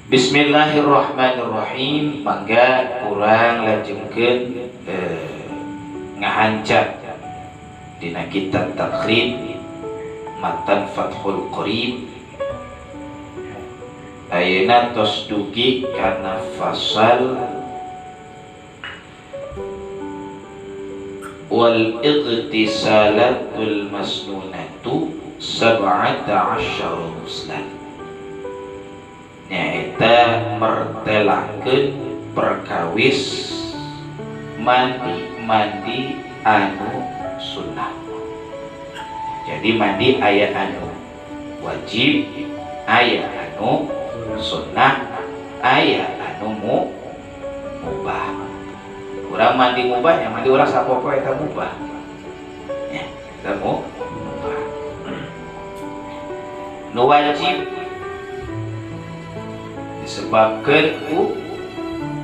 Bismillahirrahmanirrahim. Mangga kurang lajengkeun ngahancak dina kitab Taqrib Matan Fathul Qorib. Ayeuna tos dugi kana fasal wal ightisalatul masnunatu 17 muslan. Nyaeta mertelakeun perkawis mandi anu sunnah. Jadi mandi aya anu wajib, aya anu sunnah, aya anu mubah. Urang mandi mubah, ya mandi urang sapopo eta mubah. Ya, eta mubah. Nu wajib disebabkan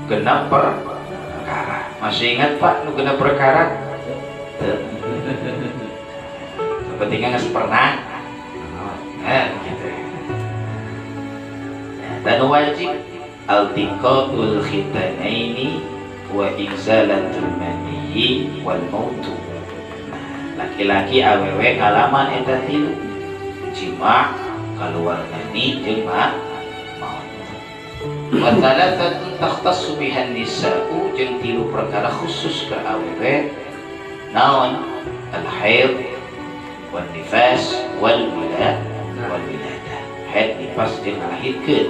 genap perkara. Masih ingat Pak nu genap perkara? Sepertinya nggak pernah. Gitu. Dan wajib altiqatul khitanaini wa inzalatul maniyyi wal mautu. Laki-laki awewe ngalaman eta tilu jima kaluar mani jeung wa thalatsatun takhtassu bihan nisa'u jeung tilu perkara khusus ke awewe naon al-haid wan nifas wal wiladah. Haid nifas jeung ngalahirkeun.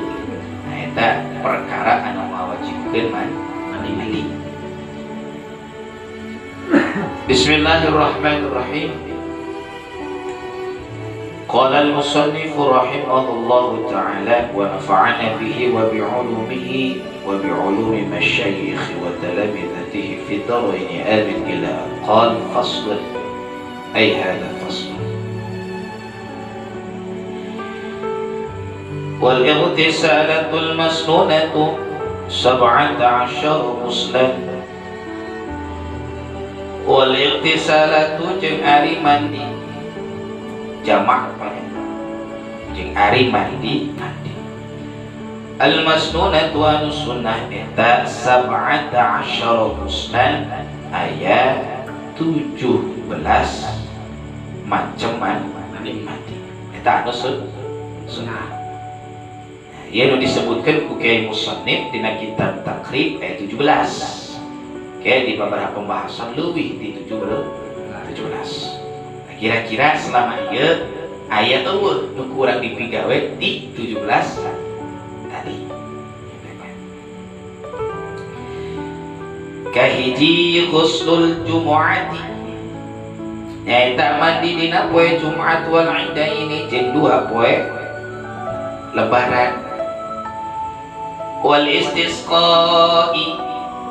Nah eta perkara anu ngawajibkeun mandi. Bismillahirrahmanirrahim. Qala al-musannif rahimahullahu ta'ala wa nafa'ana bihi wa bi'ulumihi wa bi'ulumi masyayikh wa talamidatihi fi daraini amin ila qala fasl ay hadha fasl wal ightisalatul masnunatu 17 muslan. Wal ightisalatu jeung ari mandi jamak jeung ari mandi. Al masnunatu anu sunnah eta 17 muslan, aya 17 macam mandi. Eta anu sunnah. Ieu nu disebutkeun ku Kiai Musannif dina kitab Taqrib aya 17. Oke, di beberapa pembahasan lebih di 17. Kira-kira selama ieu aya eueuh nu kurang dipigawe di 17 tadi. Kahiji ghuslul jumu'ati, nyaeta mandi dina poe Jumat wal Idaini jeung 2 poe Lebaran. Wal istisqa'i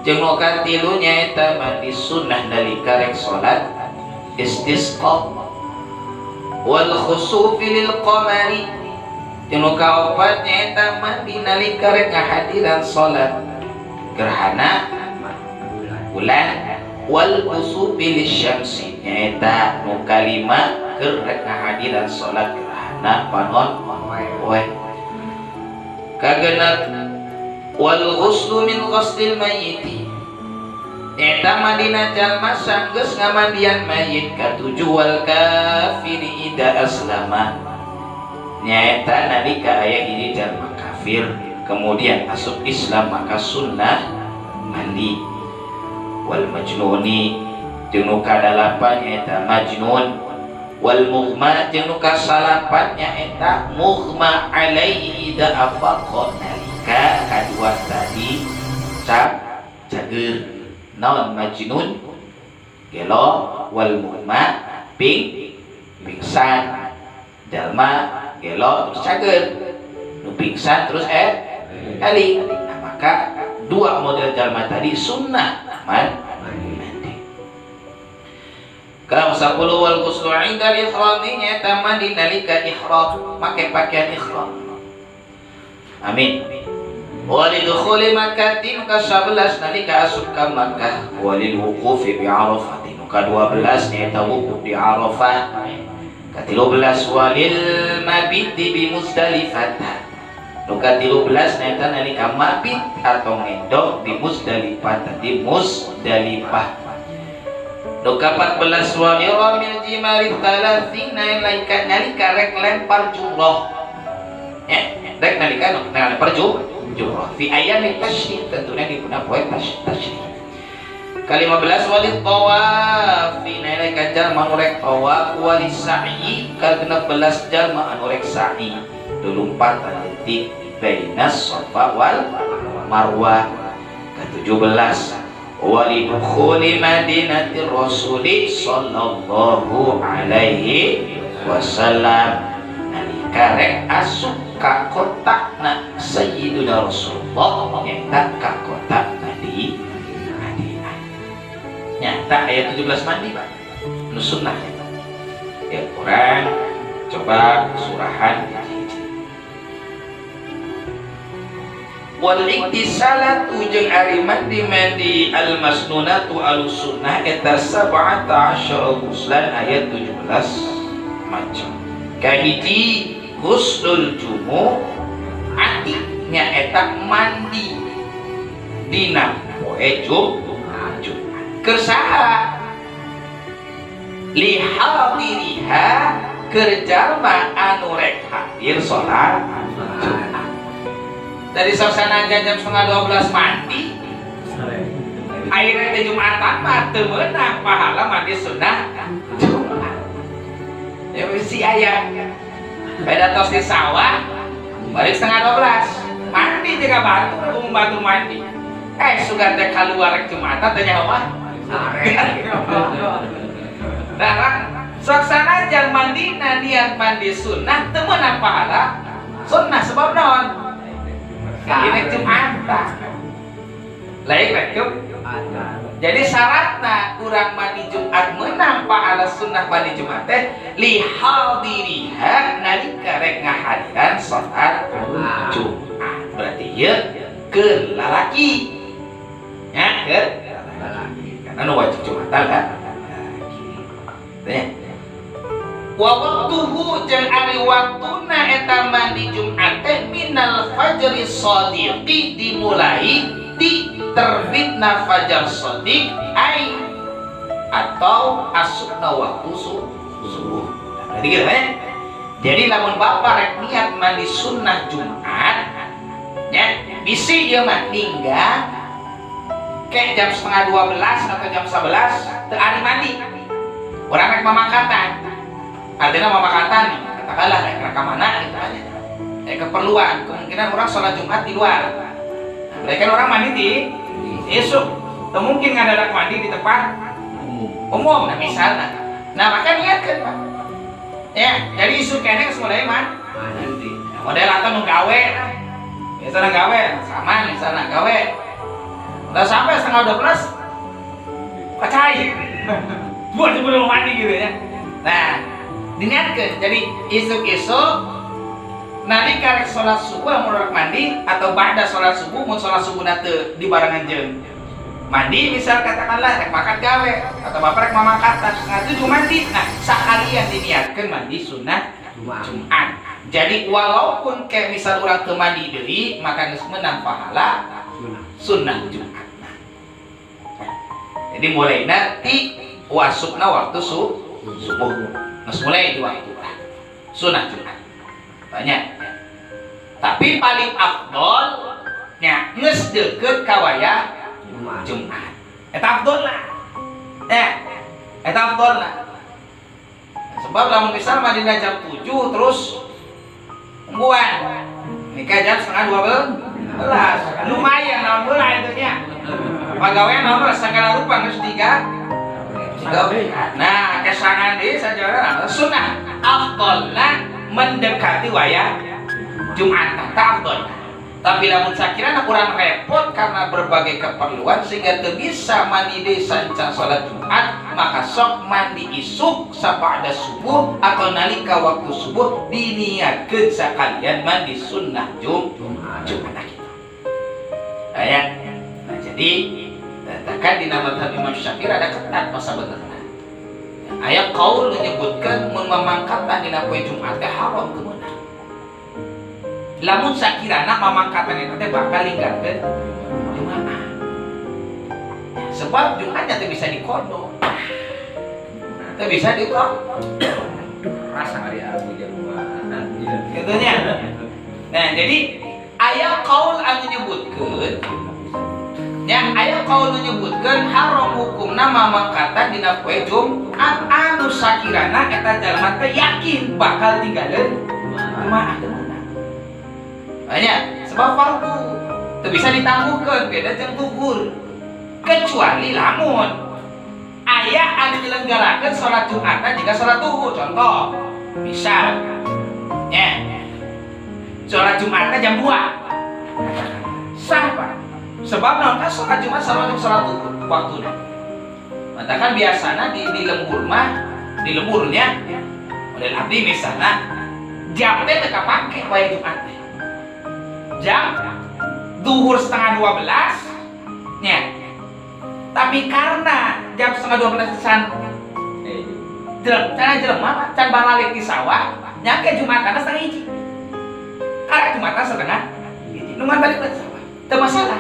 jeung nu katilu nyaeta mandi sunnah nalika rek salat istisqa. Wal khusufi lil qamari jeung nu kaopat nyaeta mandi nalika rek ngahadiran salat gerhana bulan. Wal khusufi lisyamsi nyaeta nu kalima keur rek ngahadiran salat gerhana panon poe kagenep. Wal ghuslu min ghuslil mayyiti nyaeta mandina jalma sanggeus ngamandian mayit. Katujuh wal kafiri ida aslama nyaeta nalika aya hiji jalma kafir kemudian asup Islam maka sunnah mandi. Wal majnuni jeung nu kadalapan nyaeta majnun. Wal mughma jeung nu kasalapan nyaeta mughma alaihi ida afaqa nalika kadua tadi cager naon majnun gelo. Wal mughma pingsan jalma gelo terus cager, nu pingsan terus kali. Nah maka dua model jalma tadi sunnah mandi. Kalau 10 wal ghuslu 'inda al-ihram nyaeta mandi nalika ihram make pakaian ihram. Amin. Walidukhuli Makkatin ka 11 nalika asup ka Makkah. Walil wuqufi bi Arafah ka 12 nyaeta wukuf di Arafah. Ka 13 walil mabiti bi Muzdalifah Nuka 13 neta nalika mabit atau ngendok di Musdalifah tadi Musdalifah. Nuka 14 wa miramil jimari thalathina nalika rek lempar jumroh. Rek nalika lempar jumroh fi ayam tasyrik tentunya digunakan poin tasyrik. Ke-15 walid tawaf nalika jalma nurek tawaf walis sa'i ke-16 jalma nurek sa'i dulumpat detik bainas Safa wal Marwah. Ke-17 walidukhuli madinati rasuli sallallahu alaihi wasallam nalika rek asuk ka kotakna sayyiduna Rasulullah nyata ka kotak Madinah. Nyata ayat 17 mandi Pak nu sunnah ya Quran coba surahan wal iktisalatu jeung ari mandi al-masnunatu al-sunnah eta 17 ghuslan ayat 17 macam kahiji ghuslul jumu'ati nya eta mandi dina poe Jumat kersaha lihadiriha kerjalma anu rek hadir sholat Jumat. Dari suasana jam 11:30 mandi akhirnya di Jumatan mah teu meunang pahala mandi sunnah Jumat. Ya si aya beda tos di sawah balik 11:30 mandi juga batu mandi sugan teh kaluar Jumatan teh nyawa nah suasana jan mandi niat mandi sunnah teu meunang pahala sunnah sebab naon ini Jumatan lain rek jadi syaratna urang mandi Jumat meunang pahala sunnah mandi Jumat teh li hadiriha nalika rek ngahadiran salat Jumat berarti ieu keur lalaki ya keur lalaki karena nu wajib Jumatan kan wa waqtuhu jeung ari waktuna eta mandi Jumat teh minal fajri shadiqi dimulai di terbitna fajar shadiq ai atau asupna waktu subuh. Jadi gitu ya. Jadi lamun bapak rek niat mandi sunnah Jumat ya bisi ieu mah ninggal ke jam 11:30 atau jam 11 teu ari mandi. Urang rek mamakatan. Artinya mamakatan katakanlah rek ka mana gitu aja. Keperluan kemungkinan orang sholat Jumat di luar. Mereka orang mandi di esok. Tuh mungkin ngadadak mandi di tempat umum. Nah misalnya. Nah maka niatkan Pak. Ya, jadi isu kene semulai mandi. Model atau nu gawe. Misalnya gawe sama misalnya gawe. Udah sampai 11:30 kacai. Buat sebelum mandi gitu ya. Nah, diniatkan. Jadi isuk-isuk nalika rek salat subuh mun rek mandi atau ba'da salat subuh mun salat subuh teu dibarengan jeung mandi misal katakanlah rek makan gawe atau bapak rek mamakatan ngatuju mandi nah sakalian diniatkeun mandi sunnah Jumat. Jadi walaupun kayak misal urang teu mandi deui maka geus meunang pahala sunnah Jumat. Jadi mulai nanti wasupna waktu subuh geus mulai di waktu sunnah Jumat banyak tapi paling afdol nya geus deukeut ka wayah Jumat eta afdol lah eta afdol lah sebab lamun misal madina jam 7 terus ungguan nikah jam 11:30 lumayan naon heula itu nya pagawean naon segala rupa geus 3 nah kesangan deui sajarana sunnah afdolna mendekati wayah Jumat tak afdol. Tapi lamun sakirana kurang repot karena berbagai keperluan sehingga teu bisa mandi deui sanca salat Jumat, maka sok mandi isuk sabada subuh atau nalika waktu subuh diniatkeun sakalian mandi sunnah Jumat kita. Nah, jadi katakan di nama Imam Syafi'i ada ketat masa benerna. Aya qaul menyebutkan mun mamangkatan dina poe Jumat teh haram kemeunang. lamun sakirana mamangkatan itu teh bakal ninggalkeun Jumaah. Sebab Jumatnya teh bisa dikodok. Teh bisa dikodok. Rasa hari Abu Jumat. Gitunya. Nah, jadi aya qaul anu nyebutkeun aya qaul nyebutkeun haram hukumna mamangkatan dina poe Jumat anu sakirana eta jalma teh yakin bakal tinggalin Jumaah. Banyak sebab fardu teu bisa ditangguhkeun beda jeung zuhur. Kecuali lamun aya anu nyelenggarakeun salat Jumatna jika salat zuhur. Contoh, misal salat Jumatnya jam 2 sah Pak, sebab nonton salat Jumat sama dengan salat waktunya. Matakan biasanya di lembur mah di lemburnya model abdi misalnya jam teh teka pake wae Jumat teh jam duhur setengah 12 nya, tapi karena jam setengah 12 can jelema can balik di sawah nyake Jumatana setengah hiji. Karena Jumatan setengah numan balik ke sawah teu masalah,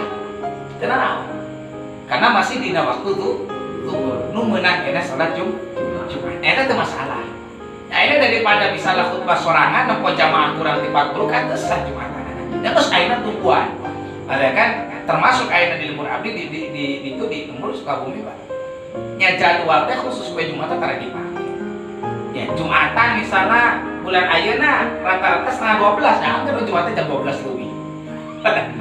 teu naon, karena masih dina waktu tuh nu meunang kena salat Jumat eta teu masalah. Nah ini daripada misalnya khutbah sorangan nempo jamaah kurang 40 kan teu sah Jumatan. Ya terus ayeuna tungguan ada kan termasuk ayeuna di lembur abdi di lembur Sukabumi Pak nya jadwal teh khusus poe Jumatan tara dipake. Ya Jumatan misalnya bulan ayeuna rata-rata setengah 12 nah kan Jumatnya jam 12 lebih.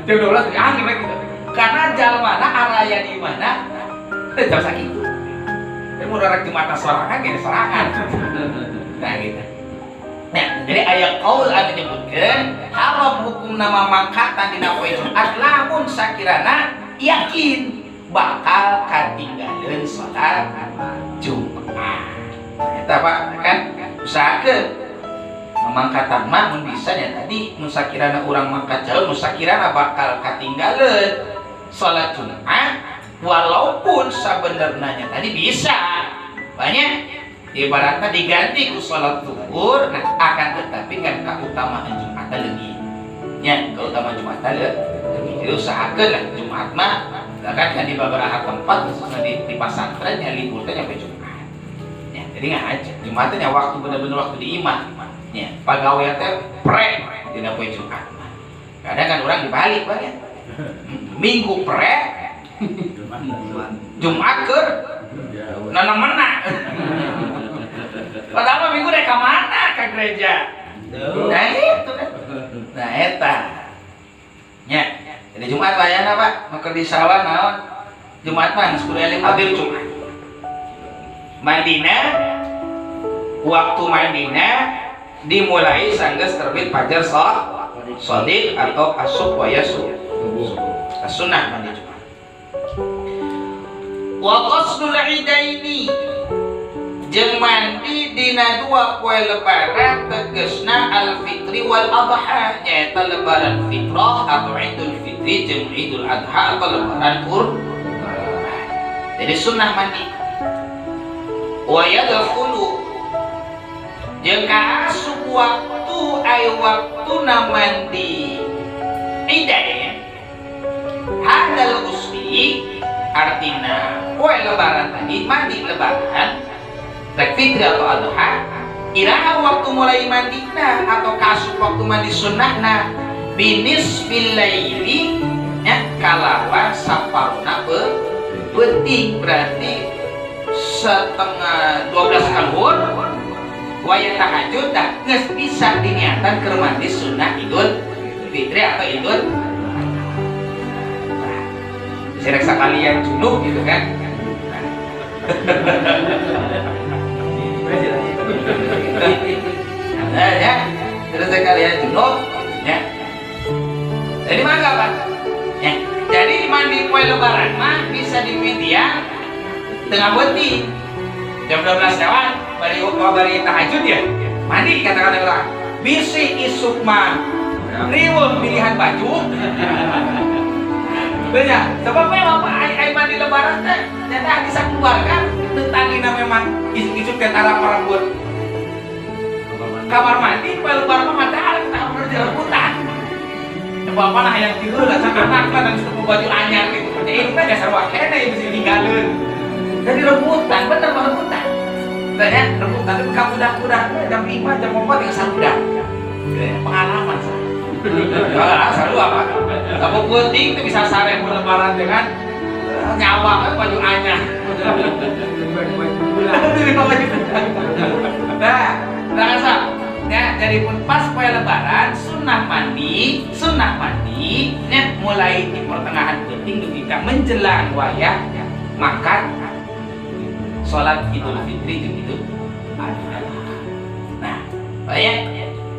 Jam 12 lebih angin gitu. Karena jalmana araya di mana jam sakitu. Tapi mun rek Jumatan sorangan ge sorangan. Nah gitu. Nah, jadi aya qaul anu nyebutkeun haram hukum nama mangkatan dina poe Jumat lamun sakirana yakin bakal katinggaleun salat Jumat. Eta Pak kan usahakeun mamangkatan mah mun bisa nya tadi mun sakirana urang mangkat jauh mun sakirana bakal katinggaleun salat Jumat walaupun sabenerna tadi bisa banyak ibaratnya diganti ku salat zuhur nah akan tetapi kan keutamaan Jumat leuwih nya keutamaan Jumat leuwih jadi usahakeun lah Jumat mah kan di beberapa tempat khususnya di pasantren nya libur teh nyampe Jumat ya jadi ngajar Jumat teh waktu bener-bener waktu di imah ya pagawean teh pre dina poe Jumat kadang kan orang dibalik banget minggu pre Jumat keur nanang menang padahal minggu dek ke mana ke gereja nah itu kan nah eta nya jadi Jumat bayana Pak mau di sawah naon Jumat mah geus kudu eling hadir Jumat mandina waktu mandina dimulai sanggeus terbit fajar shadiq atau asub wa yasub as-sunnah mandi Jumat wa qasdul idaini jeung mandi dina dua poe lebaran tegasna al-fitri wal adha nyaeta lebaran fitrah atau idul fitri jeung idul adha atau lebaran kurban. Jadi sunnah mandi wa yadkhulu jeung kaasup waktu ay waktuna mandi idaya hadal usbi artina poe lebaran tadi mandi lebaran rek fitri atau adha iraha waktu mulai mandina atau kaasup waktu mandi sunnahna binis bilaili nya kalawan saparuna beuting berarti setengah 12 kalur waya tahajud dah geus bisa diniatan keur mandi sunnah idul fitri atau idul serek sakalian junub gitu kan nah ya terus sekalian junub ya jadi mangga Pak ya jadi mandi poe lebaran mah bisa dimedian tengah beuti jam 12 lewat bari tahajud ya mandi kata-kata orang bisi isuk mah riweuh pilihan baju banyak sebab memang ai mandi lebaran teh ternyata bisa keluarga tetangina memang isuk-isuk teh arah buat kamar mandi poe lebaran mah mata kita harus jalan hutan Bapak nah yang tidur lah can anak lah dan sudah baju anyar gitu. Ini kan dasar wakena yang bisa ditinggalin. Jadi rebutan, bener mah rebutan. Tanya rebutan itu kamu udah jam 5 jam 4 tinggal satu dah. Pengalaman saya. Kalau selalu apa? Kamu penting itu bisa sare lebaran dengan nyawa kan baju anyar. Nah rasa. Ya, jadi pun pas poe lebaran sunnah mandi, ya, mulai di pertengahan penting ketika menjelang wayah ya, makan sholat Idul Fitri itu ada. Nah, ya,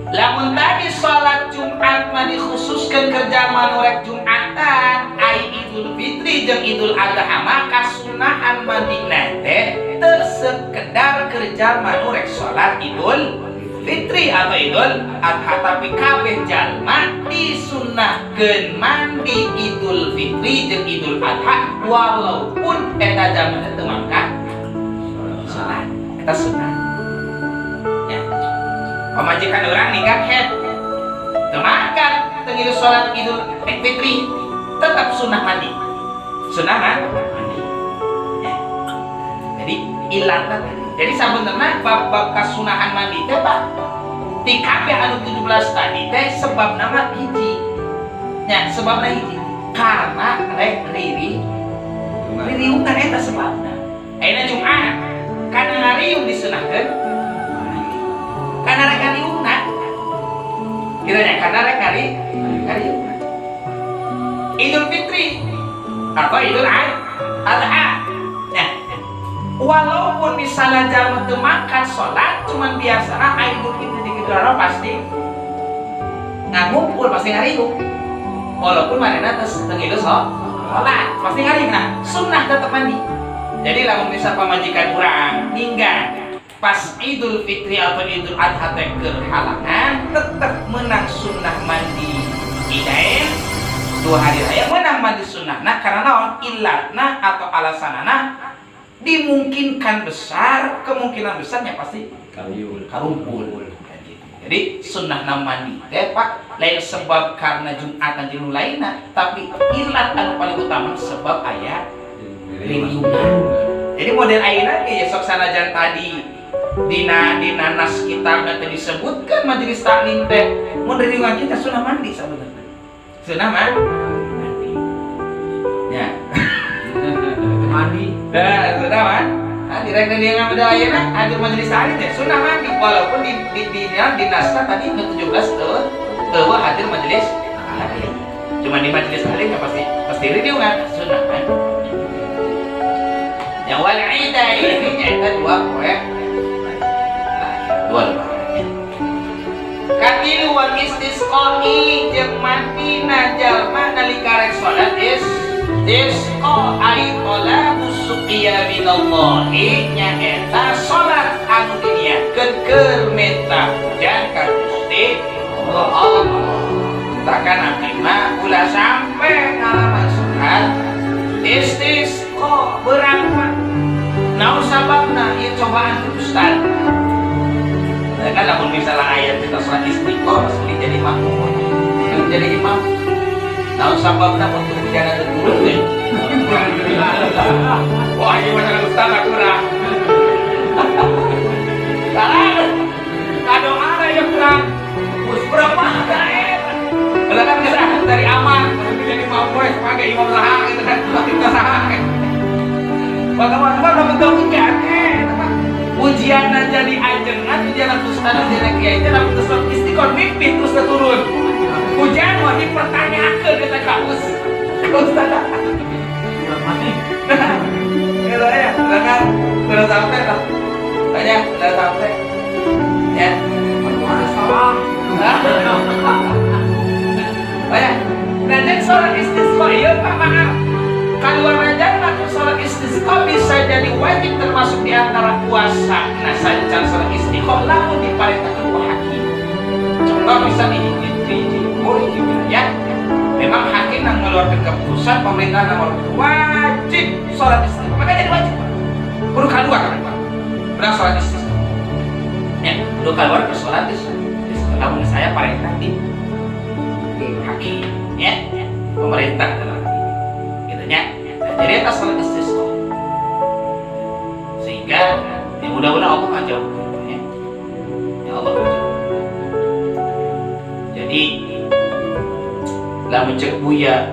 lamun tadi sholat Jumat mah dikhususkan kerja manurek Jumatan, ai Idul Fitri jeung Idul Adha maka sunnahan mandi nate teu sekedar kerja manurek sholat Idul Fitri atau Idul Adha, tapi kabeh jalma disunnahkeun mandi Idul Fitri jeung Idul Adha walaupun eta jalma teu mangkat salat. Eta sunnah. Ya. Pamajikan urang nikah head teu mangkat teu ngilu salat Idul Fitri tetap sunnah mandi. Sunnah mandi. Ya. Jadi ilatna tadi. Jadi sebenarnya bab kasunahan mandi teh Pak di kabeh anu 17 tadi teh sebab nama hiji. Nya sebabna hiji. Karena rek ririungan eta sebabna. Ayeuna Jumat kana ngariung disunahkeun. Kana rek ngariungna. Kitu nya kana rek ngariungna. Idul Fitri atau Idul Adha. Walaupun misalnya jalma teu mangkat sholat, cuman biasana Idul Fitri di Gedara pasti ngumpul, pasti ngariung. Walaupun manehna teu ngilu sholat, pasti ngariung. Nah, sunnah tetap mandi. Jadi lamun bisa pamajikan urang hingga pas Idul Fitri atau Idul Adha teh keur halangan, tetap menang sunnah mandi idain 2 hari raya menang mandi sunnahna karena naon? Ilatna atau alasanana dimungkinkan besar, kemungkinan besarnya pasti karumpul. Jadi sunnah mandi teh Pak lain sebab karena Jumatan jeung lainna, tapi ilat anu paling utama sebab aya ririungan. Jadi model ayeuna ge sok sanajan tadi dina nas kitab teh disebutkan majelis taklim teh mun ririungan kita sunnah mandi sabenerna. Sunnah mandi. Ya. Mandi. Dah, sudah kan? Nah, direktur dia ngambil ayeuna hadir majelis taklim teh sunnah mandi walaupun di naskah tadi 17 teu hadir majelis taklim. Cuma di majelis taklim pasti ririungan sunnah kan. Yang wal ida ini nyata 2 poe. Dua lebaran. Katilu wal istisqai jeung mandina jalma nalika rek salat istisqa ai talabus suqiya minallahi nyaeta salat anu diniatkeun keur minta hujan ka Gusti Allah. Takkan abdi mah ulah sampe ngalaman salat istisqa berangkat. Naon sababna ieu cobaan Ustaz? Kan lamun misalnya ayat kita salat istiqomah mesti jadi makmum, jadi imam. Naon sababna untuk hujan teu turun teh? Wah, ieu mah ustaz kurang. Salah. Kadoa aya kurang. Geus berapa daerah? Kalau kan geus dari aman, jadi mampu sebagai imam saha gitu kan, kita saha. Bagaimana bentuk hujan ujian jadi ajengan, ujian ustaz jadi kiai teh lamun terus istiqomah mimpi terus turun. Hujan mah dipertanyakeun kita ka ustaz. Mati. Kalau ya, silakan. Sudah sampai lah. Tanya, sudah sampai. Ya. Mana salah? Banyak. Nah, jadi sholat istisqa ieu Pak maaf. Kaluar raja atau sholat istisqa bisa jadi wajib termasuk di antara puasa. Nah, sancan sholat istisqa lamun diparentakeun ku hakim. Contoh misalnya di wilayah memang hakim yang mengeluarkan keputusan pemerintah nomor wajib sholat istisqa. Maka jadi wajib. Perlu keluar kan Pak? Berang sholat istisqa. Ya, perlu keluar ke sholat istisqa. Namun saya parentah di hakim ya, pemerintah dalam gitu nya. Jadi atas salat istisqa sehingga ya mudah-mudahan Allah ngajauh ya. Ya Allah ngajauh. Jadi lamun cek buya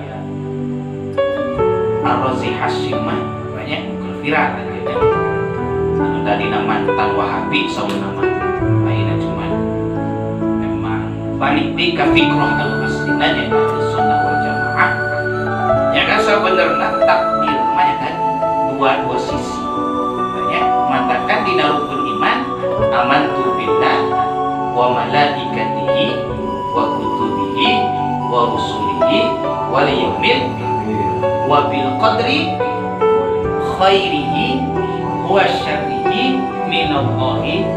Ar-Razi Hasyimah banyak mukul viral ya. Anu tadi mantan Wahabi sama nama lainnya cuma memang balik di kafikrah al-aslinanya Ahlus Sunnah wal Jamaah. Ya kan sebenarnya takdir banyak kan dua sisi. Banyak mengatakan di rukun iman amantu billah wa malaikatihi wa kutubihi wa rusulihi wal yaumil wa bil qadri khairihi wa syarrihi minallahi.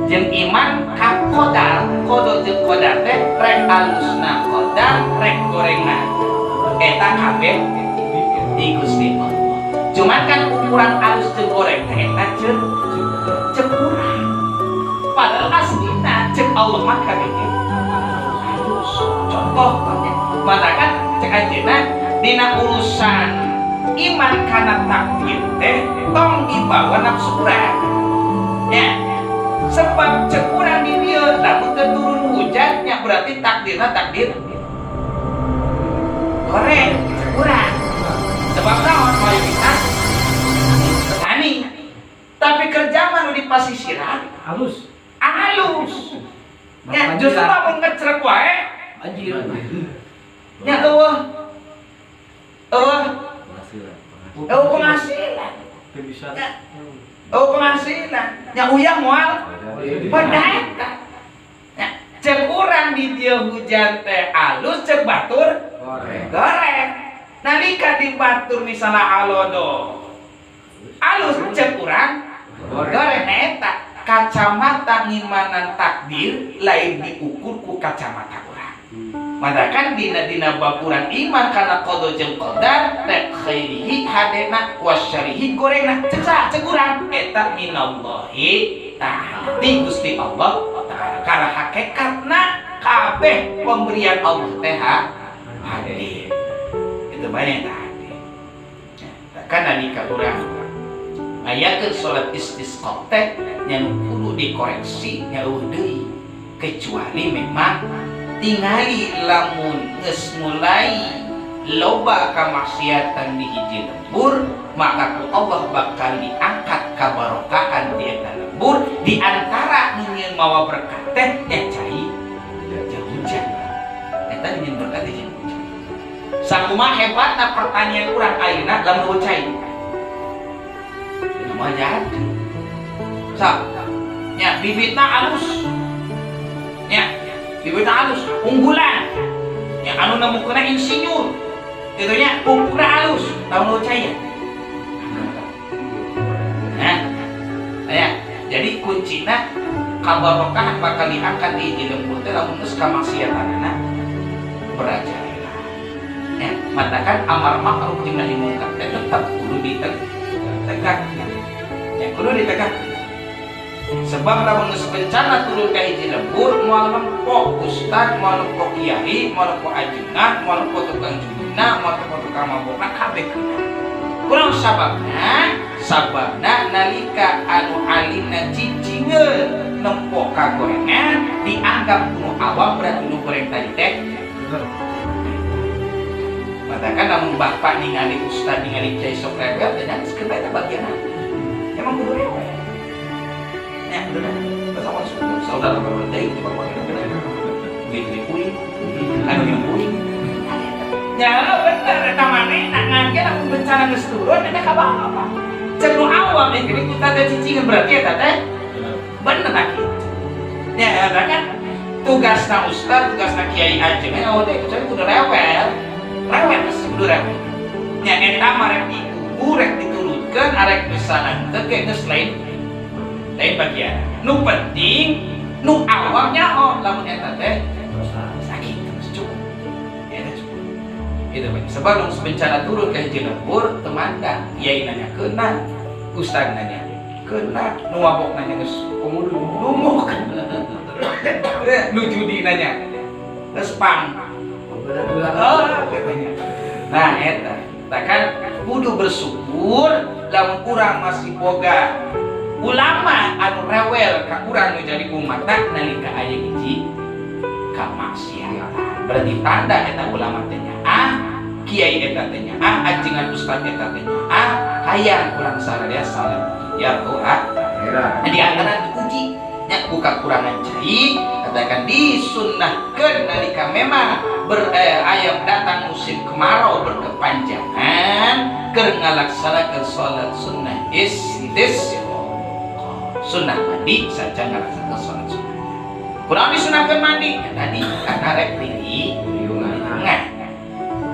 Jeung iman ka qadar, qada jeung qadar teh rek alusna qadar rek gorengan. Eta kabeh di Gusti Allah. Cuman kan ukuran alus jeung goreng teh eta ceuk urang. Padahal aslina ceuk Allah mah kabeh halus. Contoh mata kan cek ajeuna dina urusan iman kana takdir teh tong dibawa nafsu urang. Ya. Sebab cek urang di dieu lamun teu turun hujan nya berarti takdirna takdir goreng urang. Sebab naon mayoritas petani. Tapi kerja mah nu di pasisiran halus. Ya justru lamun ngecrek wae anjir. Ya penghasilan. Penghasilan. Ya uyang moal pendaeta. Ya cek urang di dieu hujan teh alus cek batur goreng. Nalika di batur misalnya alodo alus cek urang goreng eta kacamata ngimanan takdir lain diukur ku kacamata urang. Maka kan dina bapuran iman kana qada jeung qadar rek khairihi hadena wasyarihi gorengna cek urang eta minallahi ta'ala di Gusti Allah ta'ala. Karena hakikatna kabeh pemberian Allah teh hadir. Itu banyak tadi. Kan nalika urang ngayakeun salat istisqa teh nya kudu dikoreksi nya deui kecuali memang tingali lamun geus mulai loba kamaksiatan di hiji lembur maka ku Allah bakal diangkat kabarokahan di eta lembur di antara nyieun mawa berkah teh nya cai hujan. Eta nyieun berkah teh hujan. Sakumaha hebatna pertanian urang ayeuna lamun cai. Mah jadi. Sa, nya bibitna alus. Nya bibitna alus, unggulan. Nya anu namukna insinyur. Itu nya pupukna alus, tahun caya. Nah, ya, jadi kuncina kabarokah bakal diangkat di lembur teh lamun geus kamaksiatanna berajalela. Ya, matakan amar ma'ruf jeung nahi munkar teh tetep kudu ditegak. Ya kudu ditegak. Sebab lamun geus bencana turun ka hiji lembur moal nempok ustad, moal nempok kiai, moal nempok ajengan, moal nempok tukang judina, moal nempok tukang mabokna kabeh kena. Kunaon sababna nalika anu alimna cicingeun nempok ka gorengan dianggap kudu awam berarti nu goreng tadi teh. Matakan namun bapak ningali ustad ningali kiai sok rewel dan sekedar eta bagian emang kudu rewel. Ya udah bersama saudara berdeui di bawah ini kuing anu yang kuing. Ya bener eta manehna ngangge lamun bencana geus turun eta kabapa. Cek nu awam yang gini kita teh cicingan berarti eta teh bener lagi. Ya kan tugasna ustad, tugasna kiai aja oh deh kecuali kudu rewel geus kudu rewel. Nya eta mah rek diukur diturunkeun arek misalna teu geus lain bagian. Nu penting nu awamnya lamun eta teh sakit terus cukup. Eta cukup. Itu banyak. Sebab nu bencana turun ka hiji lembur temanda kiai nanyakeun ustad nanyakeun nu mabok nanya geus komodo numuk. Nu judi nanya spam. Oh, katanya. Nah, eta kan kudu bersyukur lamun urang masih boga ulama anu rewel ka urang nu jadi umatna nalika aya hiji kamaksiatan. Berarti tanda eta ulama teh kiai eta teh ajengan ustaz eta teh hayang urang sararea salat ya doa di antara diuji nya buka kurangan cai katakan disunnahkeun nalika memang aya datang musim kemarau berkepanjangan keur ngalaksanakeun salat sunnah sunnah mandi saja ngalaksanakeun salat sunnah. Kurang disunahkeun mandi tadi karena rek pilih ngah.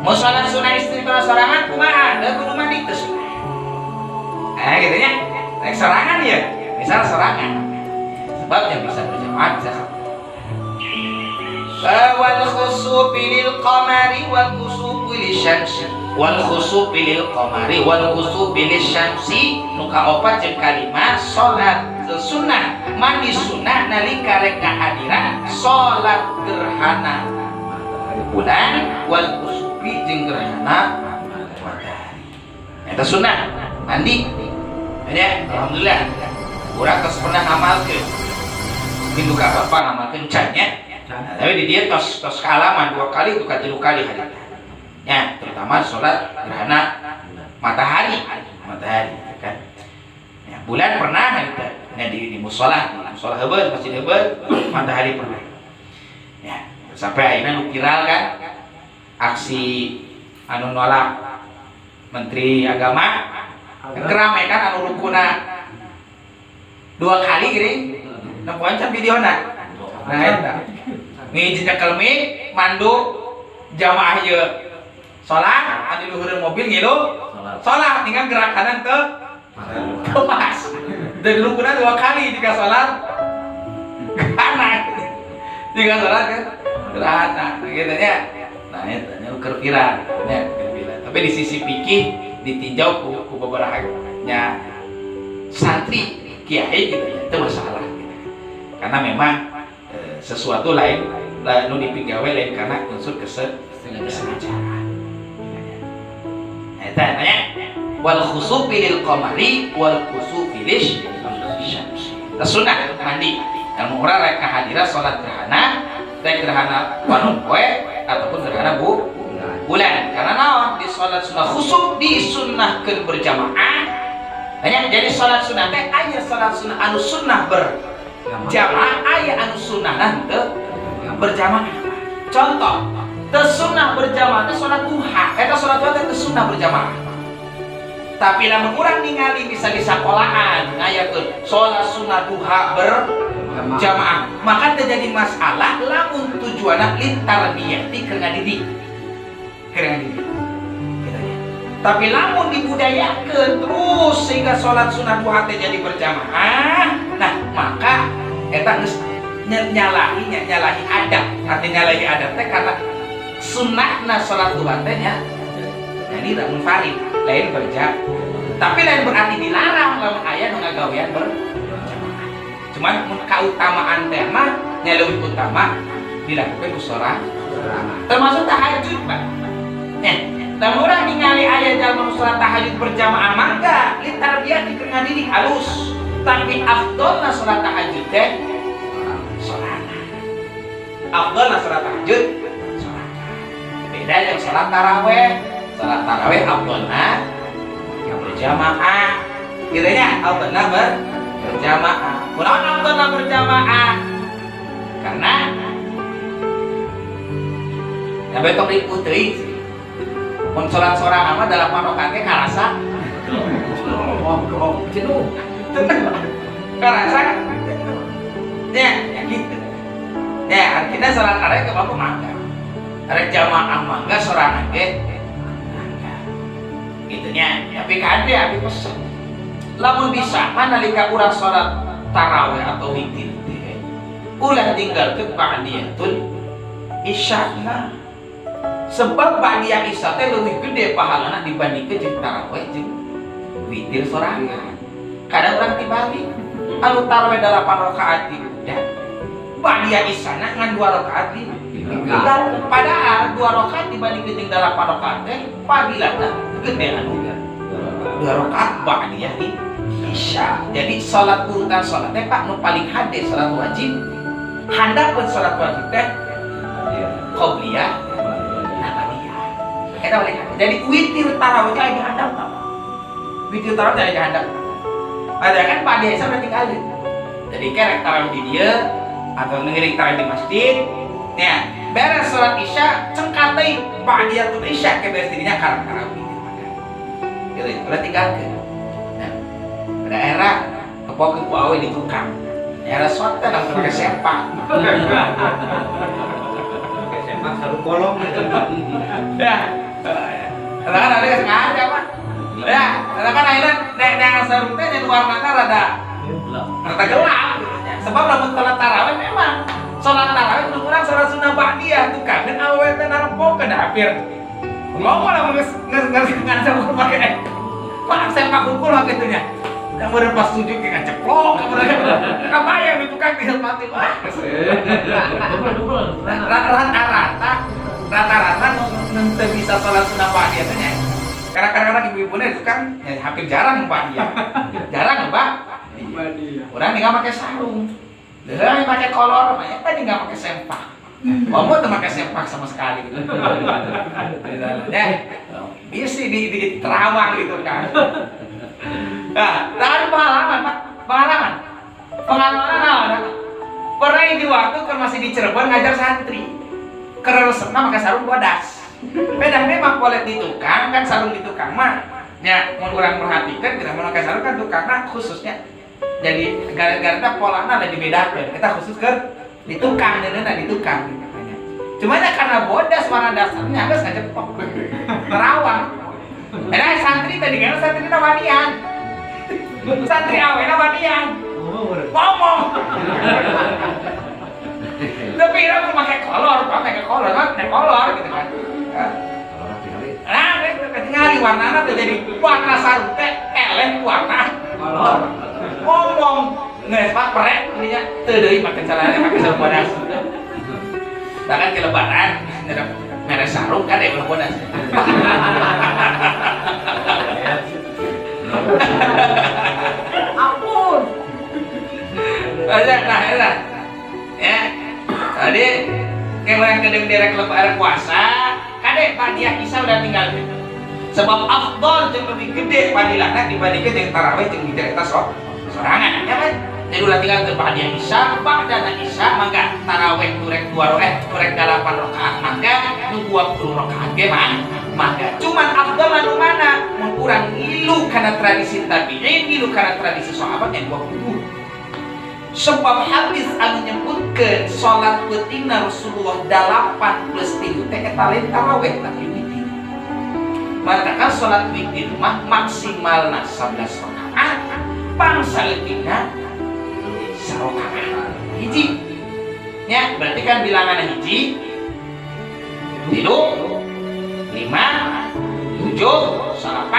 Mau salat sunnah istiqomah sorangan kumaha? Da kudu mandi teu sunah. Gitu nya. Rek sorangan ya. Misal sorangan. Sebab yang bisa berjamaah bisa wal khusufi lil qamari wal khusufi lisyamsi wal khusufi lil qamari wal khusufi lisyamsi nu kaopat jeung kalimat salat sunnah mandi sunnah nalika rek kahadiran salat gerhana bulan wal khusufi jeung gerhana matahari eta sunnah mandi ya alhamdulillah urang tos pernah ngamalkeun minggu ka bapak ngamalkeun cannya. Nah, tapi di dia tos kealaman 2 kali atau 3 kali hari ya terutama sholat gerhana matahari kan ya, bulan pernah gitu ya, di musola hebat masjid hebat matahari pernah ya sampai akhirnya viral kan aksi anu nolak menteri agama keramai kan anu rukuna 2 kali gini nempuan can videona nah eta ngiji cekelmi mandu jamaah ieu salat anu luhureun mobil ngilu salat tinggal gerakan teu pas dari rukuna 2 kali jika salat kanan jika salat kan gerhana gitu nya nah eta nya keur viral nya tapi di sisi fikih ditinjau ku beberapa nya santri kiai gitu ya itu masalah gitu. Karena memang sesuatu lain nu dipigawe lain karena unsur kesengajaan. Eta tanya wal khusufi lil qamari wal khusufi lisyamsi. Sunnah mandi yang urang rek kahadira salat gerhana rek gerhana wanun poe ataupun gerhana bulan. Karena naon di salat sunnah khusuf disunnahkeun berjamaah. Banyak jadi salat sunnah teh aya salat sunnah anu sunnah berjamaah aya anu sunnah teu berjamaah. Contoh, teu sunnah berjamaah teh salat duha. Eta salat duha teh teu sunnah berjamaah. Tapi lamun urang ningali bisa di sakolahan ngayakeun salat sunnah duha berjamaah, maka terjadi masalah lamun tujuanna litarbiyati keur ngadidik. Tapi lamun dibudayakeun terus sehingga sholat sunnah duha teh jadi berjamaah, nah maka eta geus nyalahi adab. Artinya nyalahi adab teh karena sunnahna sholat duha teh nya jadi lamun farid lain berjamaah. Tapi lain berarti dilarang lamun aya nu ngagawean berjamaah. Cuman kautamaan teh mah nya leuwih utama dilakukan usorah termasuk tahajud, Pak. Lamun urang ningali aya jalma salat tahajud berjamaah mangga litarbiyati keur ngadidik halus. Tapi afdolna salat tahajud teh sorangan. Afdolna salat tahajud sorangan. Beda jeung salat tarawih. Salat tarawih afdolna yang berjamaah. Gitu nya, afdolna berjamaah. Kunaon afdolna berjamaah? Karena betok ribut teuing. Mun sholat sorangan mah 8 rakaat ge karasa. Jenuh. Karasa. Ya gitu. Ya, artinya sholat tarawih ke bapak mangga. Rek jamaah mangga sorangan ge. Gitu nya. Tapi kade abi pesen. Lamun bisa manalika urang sholat tarawih atau witir teh ulah tinggalkeun ba'diyatul isya'na. Sebab ba'diyah isya teh leuwih gede pahalana dibandingkeun jeung tarawih jeung witir sorangan. Kadang urang tibalik anu tarawih 8 rakaat di udah ba'diyah isyana ngan 2 rakaat di Padahal 2 rakaat dibanding jeung 8 rakaat teh fadilahna gede anu 2 rakaat ba'diyah di isya. Jadi salat urutan salat teh Pak nu paling hade salat wajib. Handapkeun salat wajib teh qobliyah ba'diyah. Eta paling hade. Jadi witir tarawih teh dihandap Pak. Witir tarawih teh dihandap. Ada kan ba'diyah isya berarti kali. Jadi kerek tarawih di dia atau ngiring tarawih di masjid. Ya, beres salat isya cengkat teh ba'diyah isya ke beres dirinya karang tarawih. Gitu, udah tinggalkeun. Nah, pada era kepokeun ku awe di tukang. Era swasta langsung ke sempak. Ke sempak saru kolong. Ya. Kan ada sengaja Pak. Ya, kan akhirnya nek saru teh jadi warnana rada gelap. Sebab lamun salat tarawih memang salat tarawih nu urang salat sunah ba'diyah tukang dan awe teh narempokeun hampir. Ngomong lah nggak pakai Pak sempak kumpul lah gitunya. Kamu udah pas sujud kayak ceplok, kamu udah kebayang itu kan tidak mati wah. Rata-rata nanti bisa sholat sunah ba'diyah tanya. Karena kadang-kadang ibu-ibunya itu kan ya, hampir jarang ba'diyah. Jarang Pak. Orang nggak pakai sarung, dia pakai kolor, banyak tadi nggak pakai sempak. Kamu tuh pakai sempak sama sekali. Ya, bisa di terawang gitu kan. Nah, dari pengalaman Pak, pengalaman apa? Pernah di waktu kan masih di Cirebon ngajar santri, keresepna pakai sarung bodas. Beda memang polet di tukang kan sarung di tukang mah. Ya, mau kurang perhatikan kita mau pakai sarung kan tukangnya khususnya. Jadi gara-gara polanya ada dibedakan. Kita khusus ke di tukang dan di tukang. Cuma ya karena bodas warna dasarnya harus nggak cepok terawang. Ada santri tadi kan santri nawanian, santri awe nawanian, ngomong. Tapi aku pakai kolor gitu kan. Nah, tinggali warnanya tuh jadi warna sarung teh eleh warna kolor. Ngomong nggak Pak perek ininya terdiri makan celana pakai sarung bodas. Bahkan ke lebaran merek sarung kan ya bodas. Ampun. Nah, ya. Tadi kemarin kedeng derek lebaran puasa, kadek ba'diyah isya udah tinggal. Sebab afdol jeung lebih gede padilahna dibandingkeun jeung tarawih jeung didereta sorangan, ya kan? Jadi ulah tinggal ke ba'diyah isya, ba'dana isya mangga tarawih turek 2 rakaat, turek 8 rakaat mangga, nu 20 rakaat ge mangga. Cuman afdal anu mana? Mun urang ngilu kana tradisi tabi'in, ngilu kana tradisi sahabat yang 20. Sebab hadis anu nyebutkeun salat peutingna Rasulullah 8 plus 3 teh eta lain tarawih tapi witir. Maka salat witir mah maksimalna 11 rakaat, pangsaleutikna 1 rakaat. Hiji. Ya, berarti kan bilangan hiji 3 5 7 8.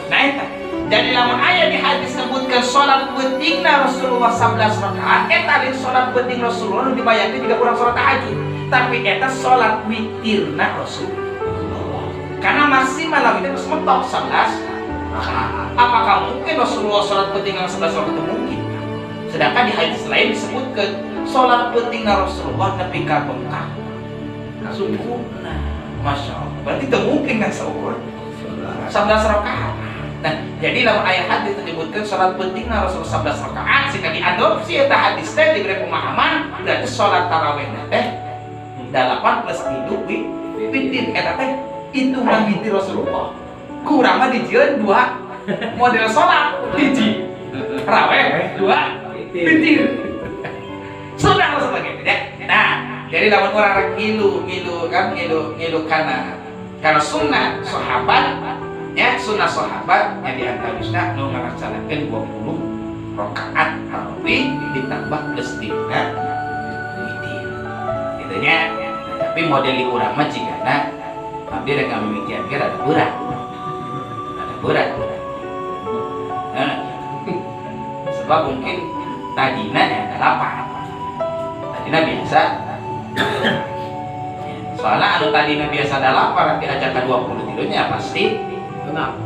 Nah eta. Jadi lamun aya di hadis sebutkan salat pentingna Rasulullah 11 rakaat, eta lain salat penting Rasulullah nu dibayangkeun juga urang salat tahajud, tapi eta salat witirna Rasulullah. Karena maksimal lamun itu mentok 11 rakaat. Apakah mungkin Rasulullah salat pentingna 11 rakaat? Mungkin. Sedangkan di hadis lain disebutkan salat pentingna Rasulullah nepi ka bengkak. Sempurna. Masya Allah. Berarti itu mungkin kan seukur 11 rakaat. Nah, jadi dalam ayat hadis disebutkan salat pentingna Rasulullah 11 rakaat sehingga diadopsi eta hadis teh diberi pemahaman berarti salat tarawih teh 8 plus 3 witir eta teh itu mah witir Rasulullah. Kurang mah dijieun 2 model salat, hiji tarawih, 2 witir. Sudah Rasulullah gitu ya. Nah, jadi lamun urang rek ngilu kana sunnah sahabat ya, sunnah sahabat yang diantaranya nu ngalaksanakeun 20 rakaat tarawih ditambah plus 3 witir. Gitu nya. Tapi model urang mah cigana hampir rek mimitian ge rada berat. Nah, sebab mungkin tadina ya 8. Tadina biasa soalnya anu tadinya biasa dalapan diajak ke 20 tilunya pasti Kenapa?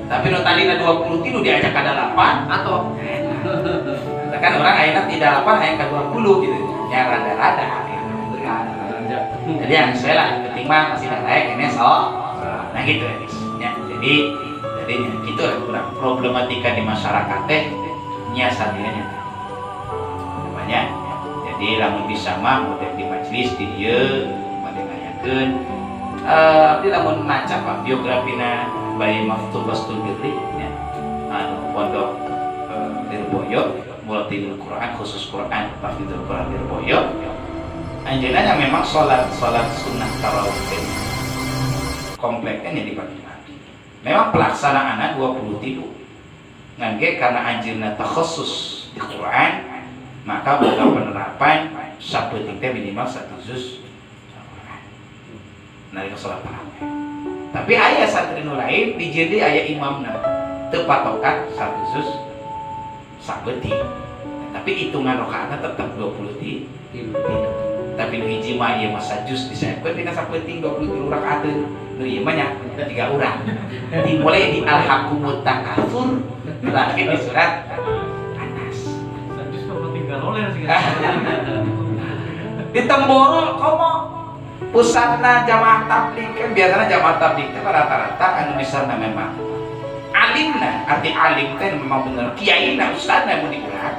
tapi anu tadinya 20 tilu diajak ke dalapan Atau kan orang akhirnya di dalapan hanya ke 20 gitu ya rada-rada jadi yang sesuai lah penting mah masih ada layak ini so nah gitu ya jadi gitu lah kurang problematika di masyarakat teh nya sadianya namanya jadi lamun bisa mah model di majelis di dieu model ngayakeun abdi lamun maca Pak biografina Bayi Maftul Bastul Birri ya anu pondok Lirboyo Multiul Quran khusus Quran Tafsirul Quran Lirboyo anjeunna memang salat sunnah tarawih kompleknya di pagi-pagi memang pelaksanaannya 23 ngangge karena anjeunna takhusus di Quran maka boga penerapan sabeting teh minimal 1 juz Quran nalika salat tarawih tapi aya santri nu lain di jadi aya imamna teu patokan 1 juz sabeting tapi hitungan rakaatna tetap 20 tapi nu hiji mah ieu mah sajus disaekeun dina sapeting 23 rakaat nu ieu mah nya 3 urang dimulai di al-hakumut takatsur terakhir di surat Anas Sajus kok tinggal oleh sih. di Temboro komo pusatna jamaah tabligh kan biasanya jamaah tabligh teh rata-rata anu misalna memang alimna arti alim teh memang bener kiaina ustadna mun diurang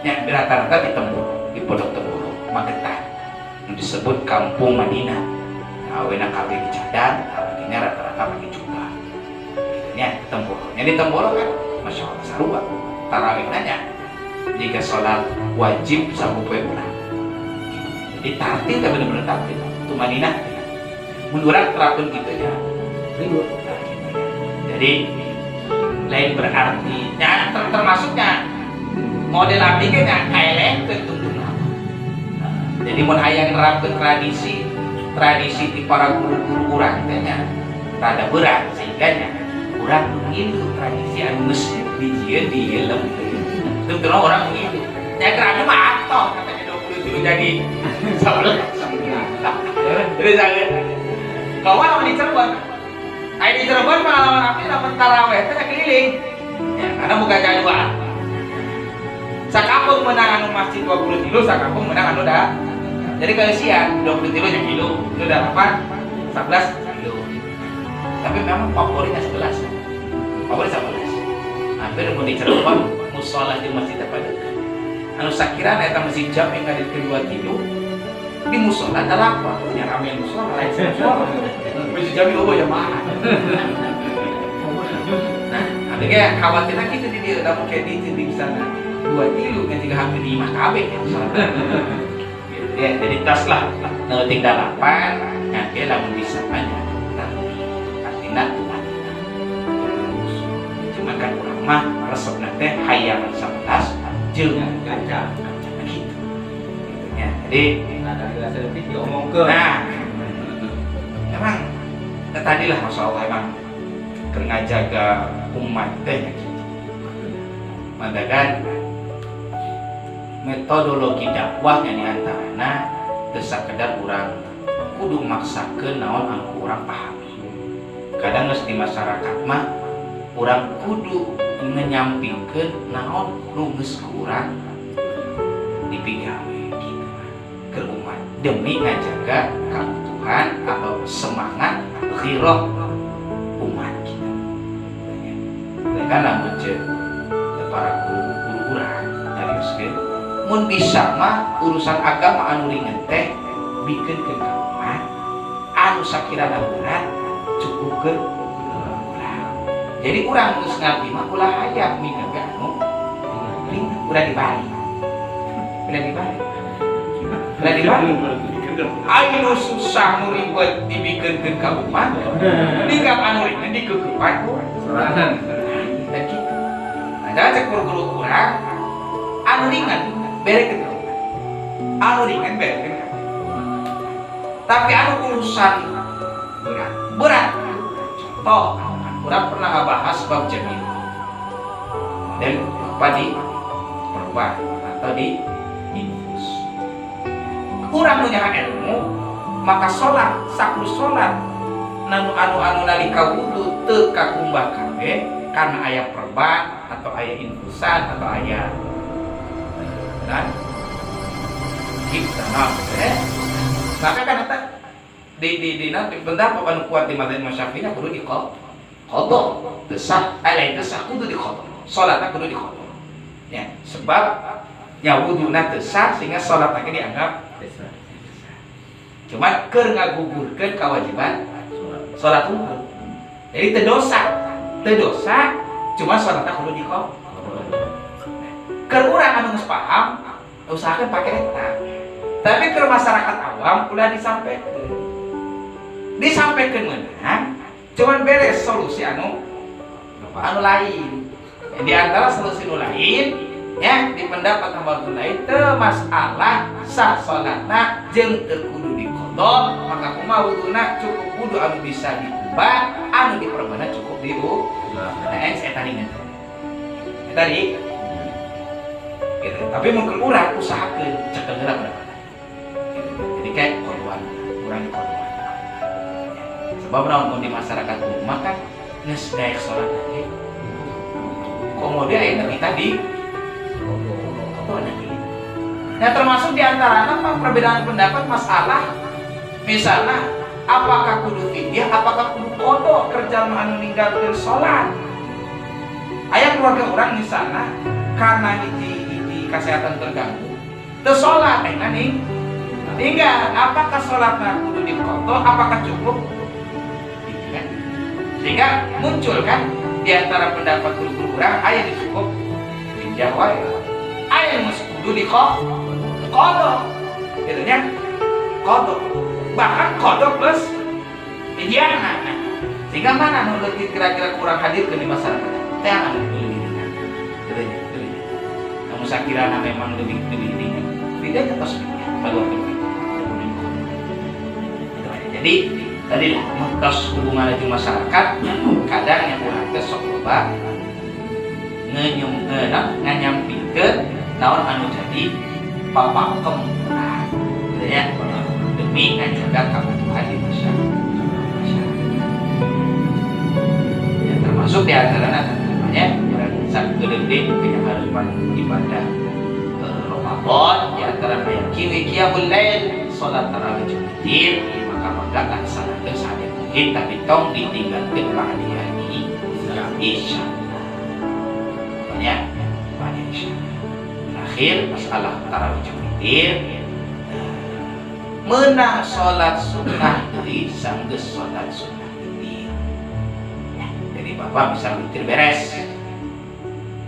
nya rata-rata di Temboro di Pondok Temboro Magetan disebut Kampung Madinah. Nah, awena kabeh dicadang, akhirnya rata-rata pakai jubah. Gitunya Temboro. Yang di Temboro kan, masya Allah sarua. Tarawih nanya, jika sholat wajib sabupoe urang. Jadi tartil kan bener-bener tartil. Itu Madinah. Menurut terapun gitu ya. Ribut. Nah, gitu ya. Jadi lain berarti, termasuknya model aplikasinya kayak ketuntun. Jadi mun hayang nerapkeun tradisi di para guru-guru urang teh nya rada berat sehingga nya urang ngilu tradisi anu geus dijieun dielem. Teu orang ngilu. Nya kerana mah atoh katanya 20 jadi 19. Terus sangat. Kawan lawan di Cirebon. Ai di Cirebon pengalaman api lamun tarawih teh keliling. Ya, karena buka jadwal. Sakampung menang anu masjid 20 kilo, sakampung menang anu dah. Jadi kalau siang 20 kilo yang kilo, itu udah 8, 14 kilo. Tapi memang favoritnya 11. Favorit 11. Hampir mau di Cirebon, musola di masjid apa dekat. Anu sakira eta masjid jam yang ada kedua kilo. Di musola ada apa? Punya rame musola lain musola. Masjid jam itu ya mahal. Nah, akhirnya khawatirnya gitu di dia udah mungkin di sana 2 kilo kan juga hampir 5 KB kan. Ya, jadi tas lah neuting dalapan nanti lamun bisa banyak artinya tuhan cuma kan orang mah resep nanti hayaman 11 jeung Kaca. gitu ya jadi Ada dirasa lebih diomongkeun. nah emang tadi lah masya Allah emang kena jaga umat teh gitu mandagan metodologi dakwahnya diantaranya sekedar urang kudu maksakeun naon anu urang pahami. Kadang geus di masyarakat mah urang kudu ngenyampingkeun naon nu geus urang dipigawe gitu ke umat demi ngajaga keutuhan atau semangat ghirah umat kita. Mereka lamun para guru urang nyarioskeun mun bisa mah urusan agama anu ringan teh bikinkeun ka umat anu sakirana berat cukupkeun urang. Jadi urang geus ngabdi mah ulah hayang minggu anu ringan udah dibalik. Udah dibalik. Udah dibalik. Anu susah nu ribet dibikinkeun ka umat. Ninggal anu ringan dikeukepan Sorangan. dan gitu. Nah, cek guru-guru urang anu ringan berekeun anu ringan berekeun tapi anu urusan berat contoh urang pernah ngebahas bab jamin dan padi perban atau di infus urang nu nyaha ilmu maka sholat saklu sholat anu nalika wudu teu kakumbah kabeh karena aya perban atau aya infusan atau aya dan kita maka kan eta di pendapat anu kuat di madzhab Imam Syafi'i kudu diqodho desah lain desah kudu diqodho salatna kudu diqodho ya sebab nya wuduna desah sehingga salatna dianggap desah cuman keur ngagugurkeun kewajiban salat wudhu jadi teu dosa cuma salatna kudu diqodho keur urang anu geus paham usahakeun pake eta tapi ke masyarakat awam udah disampaikan menang cuman beres solusi anu lain di antara solusi anu lain ya di pendapat anu lain teu masalah sah salatna jeung teu kudu diqodho maka kumaha wuduna cukup wudu anu bisa diubah anu diperbana cukup diubah nah eta tadi gitu. Tapi mungkin urang usahakeun cekel heula pendapat jadi kayak korban kurang korban sebab naon di masyarakat umum kan geus daek salat teh komodo aya kita di nah termasuk di antara perbedaan pendapat masalah misalnya apakah kudu fidyah apakah kudu qodho kerja anu ninggalkeun salat aya keluarga urang misalnya karena hiji kesehatan terganggu teu salat tinggal apakah sholatnya kudu diqodho apakah cukup sehingga muncul kan di antara pendapat guru-guru urang aya cukup pinjah wae aya mesti kudu diqodho gitu nya qodho bahkan qodho plus pinjah sehingga mana nu leutik kira-kira kurang hadir ke di masyarakat teh anu dirinya gitu nya namun sakirana memang lebih ringan pindah ke tos kalau jadi tadi mutas hubungan dengan masyarakat kadang yang kurang sok loba nganyampikeun naon anu jadi papakem ya demi ngajaga kebutuhan di masyarakat ya, termasuk di antaranya namanya satu gede punya harus ibadah Ramadan di antara qiyamul lail salat tarawih witir maka laksanakeun sadaya mungkin tapi tong ditinggalkeun ba'diyani isya. Banyak isya. Terakhir masalah tarawih witir meunang salat sunnah deui sanggeus salat sunnah witir. Ya, jadi Bapak bisa witir beres.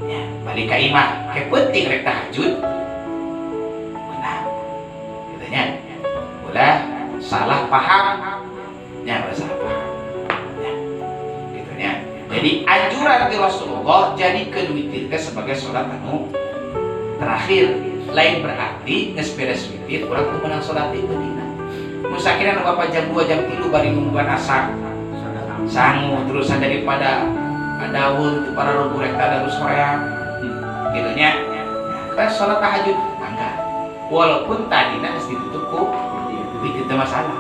Ya, balik ka imah, ke penting rek tahajud. Menang. Katanya, ulah salah paham ya salah paham ya gitu ya jadi anjuran di Rasulullah jadi witir sebagai sholat anu terakhir lain berarti geus beres witir urang teu meunang sholat di dina musakirana Bapak jam 2 jam 3 bari nungguan asar sangu terusan daripada daun para rubuh rek tadarus hoream gitu nya kan sholat tahajud mangga walaupun tadina geus ditutup ku witir itu masalah.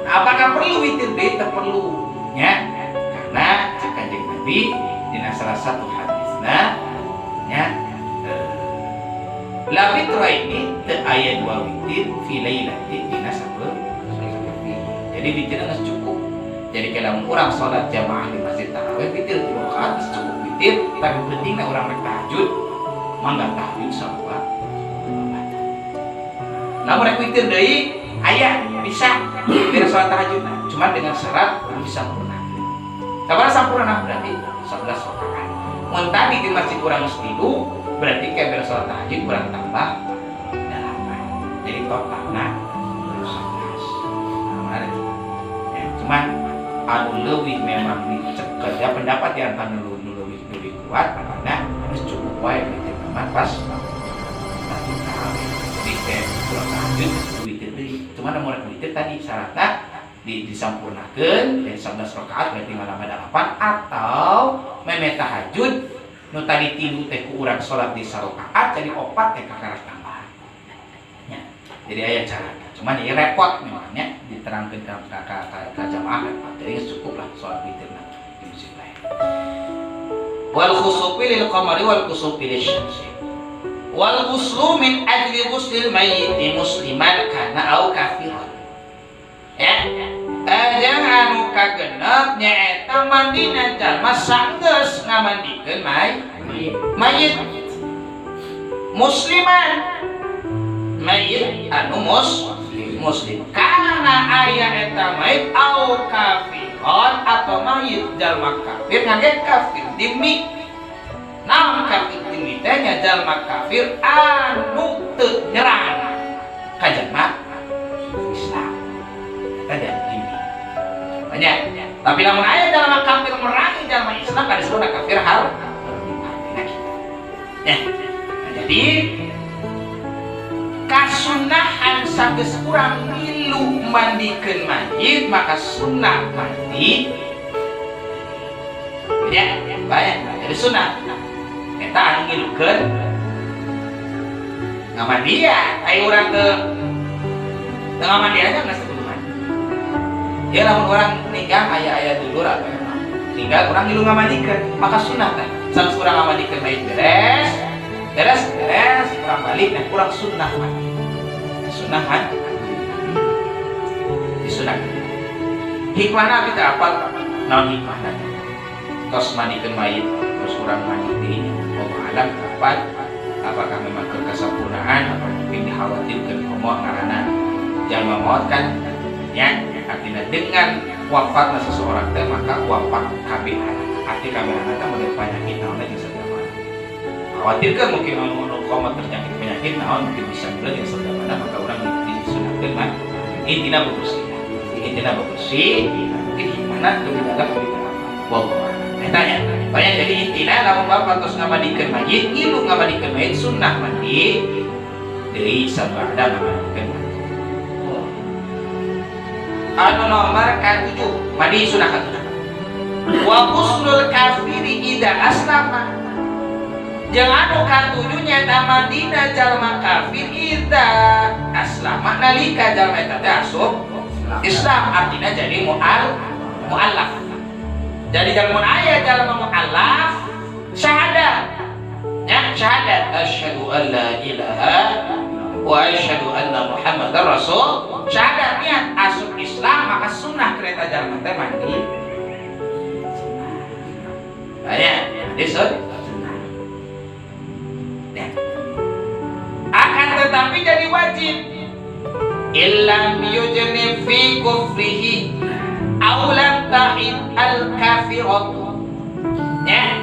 Apakah perlu witir deui? Teu perlu, nya. Karena cek Kanjeng Nabi dina salah satu hadisna nya la witra ini teu aya dua witir fi lailatin dina sabeul. Jadi witir geus cukup. Jadi kalau urang salat jamaah di masjid tarawih witir 2 rakaat cukup witir, tapi pentingna urang rek tahajud mangga tahajud sabab. Lamun rek witir deui ayah bisa dengan sholat tahajud cuma dengan syarat bisa sempurna kapan sempurna berarti 11 rakaat mun tadi di masjid kurang tilu berarti kayak beres sholat tahajud kurang tambah dalaman jadi totalnya 11 ya, cuman anu leuwih memang dicegah pendapat yang anu leuwih kuat karena harus cukup wae teman pas jadi kayak sholat tahajud cuma nomor witir tadi syaratnya disampurnakeun dari 11 rakaat berarti nambah 8 atau meme tahajud nu tadi 3 teh ku urang salat di 1 rakaat jadi 4 teh kakarak tambahan. Ya. Jadi aya cara. Cuman ieu repot memangnya diterangkan ke jamaah, jadi cukup lah soal witir di masjid lain. Wal khusufi lil qamari wal khusufi lil syamsi. Wal ghuslu min ajli ghuslil mayyiti musliman kana au kafiran. Ya, ajang anu kagenep nyaeta mandina jalma sanggeus ngamandikeun mayit musliman, mayit anu muslim karena aya eta mayit au kafiron atau mayit jalma kafir ngage kafir dimi. Namun kafir dimi teh nya jalma kafir anu teu nyerang ka jalma Islam eta dimi banyak. Tapi namun aya jalma kafir merangi jalma Islam kada disebut kafir hal ya. Jadi kasunahan sageus urang milu mandikeun mayit maka sunnah mandi ya banyak. Jadi sunnah eta anu ngilukeun ngamandian aya urang teu ngamandian geus teu mandi. Ya lamun urang ninggal aya dulur apa tinggal urang ngilu ngamandikeun maka sunnah teh sanes urang ngamandikeun mayit beres kurang balik dan kurang sunnah mandi. Sunnah kan disunah hikmahna kita apa naon hikmahna tos mandikeun mayit terus kurang mandi ini Allah alam apakah memang kesempurnaan apa mungkin dikhawatirkan ngomong karena jalma maut kan ya artinya dengan wafatnya seseorang teh maka wafat kabeh arti kabeh teh mulai penyakit naon jeung sedaya khawatirkan mungkin anu koma terjangkit penyakit naon mungkin bisa mulai yang sedaya maka orang disunahkeun mah intina bebersih mungkin hikmahna teu dalam wallahu tanya banyak. Jadi intina lamun bapak terus ngamadikeun mayit ngilu ngamadikeun mayit sunnah mandi deui sabada ngamadikeun mayit. Anu nomor ka-7 mandi sunnah ka-7 wa ghuslul kafiri idza aslama. Jeung anu ka-7 nyaeta mandina jalma kafir idza aslama nalika jalma eta teh asup Islam artinya jadi mu'allaf. Jadi jalma aya jalma mu'allaf syahadat ya syahadat asyhadu an la ilaha wa asyhadu anna muhammadar rasul syahadat niat asup Islam maka sunnah kereta jalma teh mandi banyak disebut ya. Akan tetapi jadi wajib illam yujni fi kufrihi aw lam tahid al kafiratu ya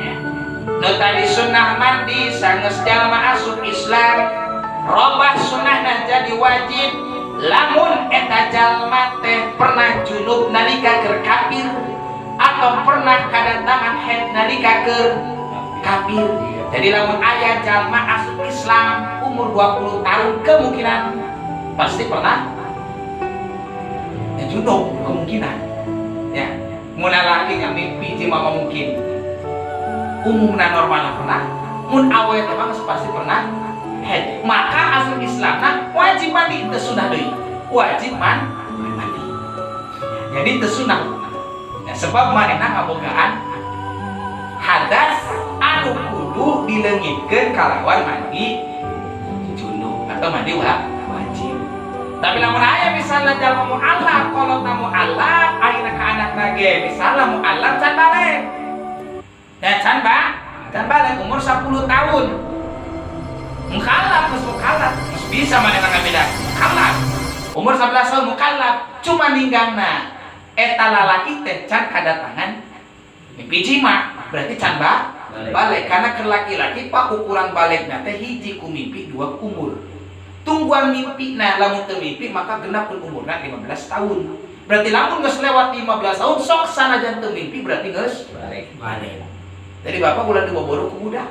nu tadi sunnah mandi sangeus jalma asup Islam robah sunnahna jadi wajib lamun eta jalma teh pernah junub nalika keur kafir atau pernah kadatangan haid nalika keur kafir. Jadi lamun aya jalma asup Islam umur 20 tahun kemungkinan pasti pernah ya junub kemungkinan ya mun laki ngamimpi cuma mungkin umumna normalna pernah mun awet emang pasti pernah haid maka asup Islamna wajib mandi teu sunah deui wajib mandi jadi teu sunah ya, sebab manehna ngabogaan hadas anu kudu dileungitkeun kalawan mandi junub atau mandi wajib. Tapi lamun aya misalnya jalma mu'allaf kalau tamu mu'allaf ayeuna ka anakna ge misalnya mu'allaf can balik. Dan can balik umur 10 tahun. Mukallaf geus bisa manehna ngabeda. Mukallaf umur 11 tahun mukallaf cuma ninggangna eta lalaki teh can kadatangan mimpi jima berarti can balik karena ke laki-laki pak ukuran balikna teh hiji ku mimpi dua umur. Tungguan mimpi nah lamun teu mimpi maka genapkeun umurna 15 tahun. Berarti lamun geus lewat 15 tahun sok sanajan teu mimpi berarti geus balik. Jadi bapak ulah dibobodo ku budak.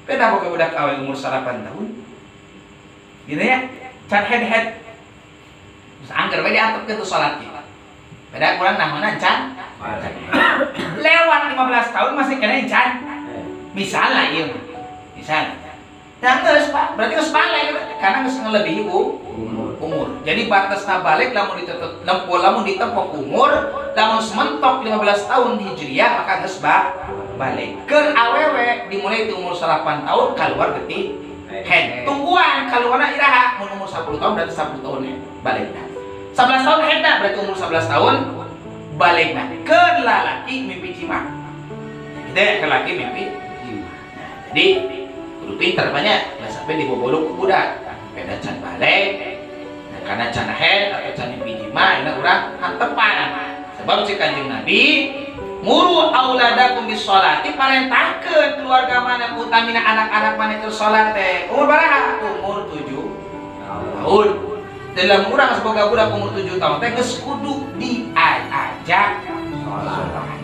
Beda ke budak awal umur 8 tahun. Gitu ya. Can head. Terus angger we diantepkeun tu salat kieu. Beda kurang nahona can. Lewat 15 tahun masih kena can. Misalnya ieu. Misal. Yang geus Pak, berarti geus balik karena geus ngelebihi umur. Jadi batasna balik lamun ditempok umur, lamun sementok 15 tahun Hijriah maka geus balik. Keur awewe dimulai di umur 8 tahun keluar geuti head. Tungguan keluarna iraha mun umur 10 tahun berarti 10 tahun ya balikna. 11 tahun head berarti umur 11 tahun balikna. Keur lalaki mimpi jima. Kita ke laki mimpi jima. Nah, jadi kudu pintar banyak ya sampai dibobolok ku budak. Beda can balik. Nah, karena can head atau can mimpi jima ini urang hantepan. Sebab si Kanjeng Nabi muru auladakum bis sholati parentahkeun keluarga mana utamina anak-anak mana keur salat teh. Umur baraha? Umur 7 tahun. Dalam urang semoga budak umur 7 tahun teh geus kudu diajak salat.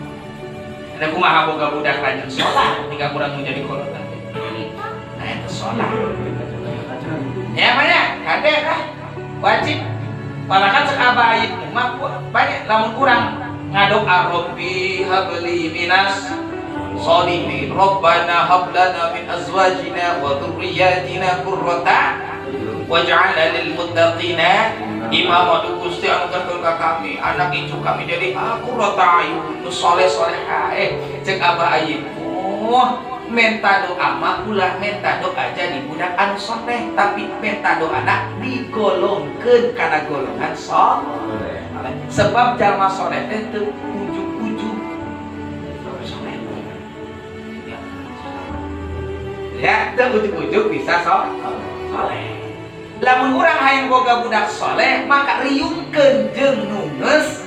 Ada kumaha boga budak rajin salat ketika urang mau jadi kolotan. Nah, itu salat. Ya banyak, kade kah? Wajib. Malahan cek aba ayat mah banyak lamun urang ngadok Rabbi habli minas sholihin Rabbana hab lana min azwajina wa dhurriyyatina qurrata waj'alna lil muttaqina imama. Gusti anu garkeun ka kami anak icu kami jadi qurrata ayun nu saleh-salehah. Cek aba ayat menta doa mah ulah menta doa jadi budak anu soleh, tapi menta doa anak digolongkeun kana golongan soleh. Sebab jalma soleh teh teu ujug-ujug soleh. Ya, teu ujug-ujug bisa soleh. Lamun urang hayang boga budak soleh, maka riungkeun jeung nu geus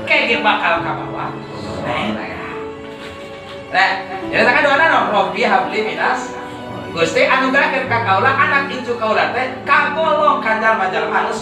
kege bakal kabawa. Nah, jadi tak doa nano, Robbi habli minas Gusti anugerahkeun ka kaula anak incu kaula teh kagolong ka jalma-jalma anu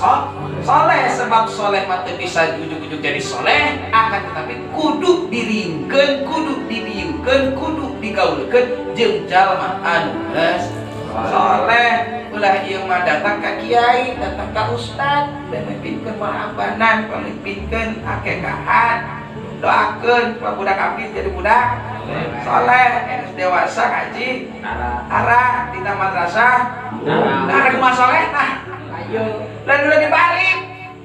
soleh. Sebab soleh mah teu bisa ujug-ujug jadi soleh, akan tetapi kudu diringkeun, kudu dibiungkeun, kudu digaulkeun jeung jalma anu geus soleh. Ulah ieu mah datang ka kiai, datang ka ustad, pamimpinkeun mahabanan, pamimpinkeun akekahan. Doakeun budak abdi jadi budak soleh, geus dewasa ngaji arah di madrasah ada kumaha soleh tah ayo lain udah dibalik.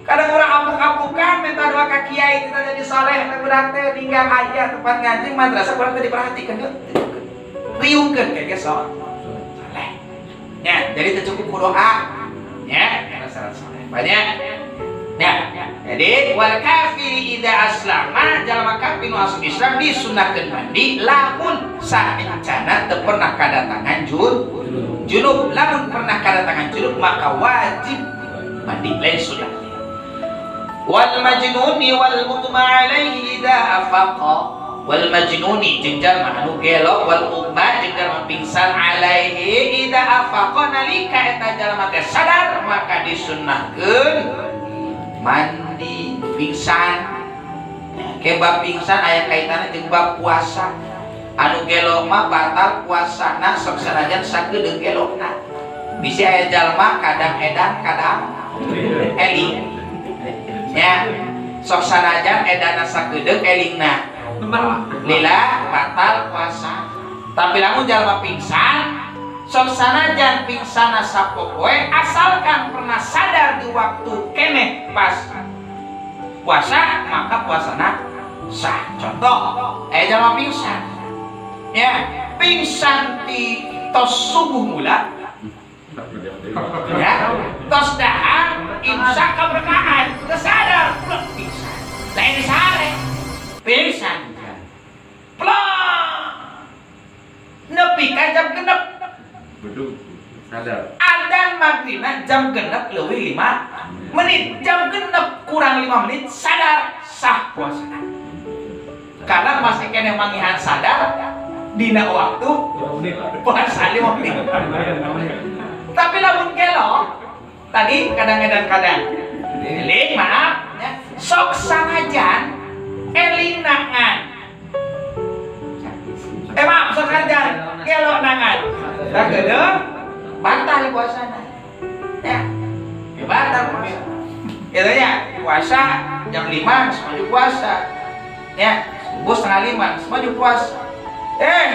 Kadang orang ampuk-ampukan minta doa ka kiai kita jadi soleh budak teh tinggal aya tempat ngaji madrasah kurang teh diperhatikan yeuh riungkeun kayak soleh nya. Jadi teu cukup doa nya karena syarat soleh banyak. Nah, jadi wal kafir idza aslama jalma kafir nu asup Islam disunnahkeun mandi lamun saencana teu pernah kadatangan junub. Lamun pernah kadatangan junub maka wajib mandi lain sunnah. Wal majnuni wal mutma alaihi idza afaqa. Wal majnuni jeung jalma anu gelo wal mutma jeung jalma pingsan alaihi idza afaqa nalika eta jalma teh sadar maka disunnahkeun mandi pingsan. Ke bab pingsan aya kaitanna jeung bab puasa. Anu gelo mah batal puasana sok sanajan sakedeung gelona. Bisi aya jalma kadang edan kadang eling. Ya, sok sanajan edana sakedeung elingna. Lila batal puasa. Tapi lamun jalma pingsan sok sanajan pingsana sapopoe asalkan pernah sadar di waktu keneh pas puasa maka puasana sah. Contoh jalma pingsan ya pingsan di tos subuh mula ya tos dahar imsak keberkahan kesadar pingsan lain sare pingsan plong nepi ka jam genep Bedug, sadar. Adzan maghribna jam genep leuwih 5 menit. Jam genep kurang 5 menit sadar sah puasana. Karena masih kena mangihan sadar dina waktu puasa 5 menit. Tapi lamun gelo tadi kadang-kadang eling maaf ya, sok sanajan eling nangan. Maaf sok sanajan gelo nangan. Dah gedeung batal puasana. Ya. Batal puasa. Itu ya, puasa jam 5 maju puasa. Ya, subuh setengah 5 maju puasa.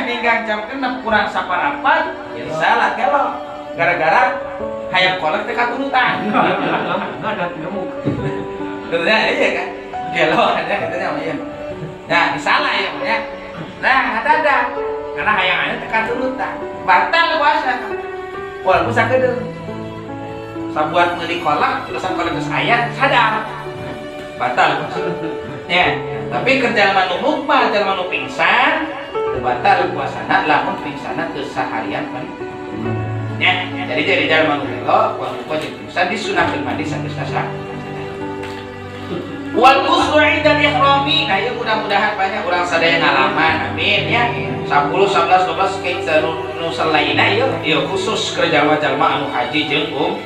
Tinggal jam 6 kurang saparapat, ya salah kalau gara-gara hayang kolak teh katurutan. Nggak ada nyamuk. Katanya iya kan, gelo aja katanya iya. Nah disalah ya ya. Nah ada karena hayangannya teh katurutan, batal puasa. Walaupun sakedeung. Sabuat meuli kolak, terusan kolak geus aya sadar. Batal puasa. Ya, tapi kerja manu mukma, jalma nu pingsan, teu batal puasana lamun pingsana teu saharian kan. Ya, jadi jalma nu gelo, poe pingsan disunahkeun mandi sageus sah. Wal ghuslu 'inda ihrami. Nah, ieu mudah-mudahan banyak urang sadaya ngalaman. Amin ya. 10, 11, 12 kaitsa nu salaina ieu khusus ke jalma-jalma anu haji jeung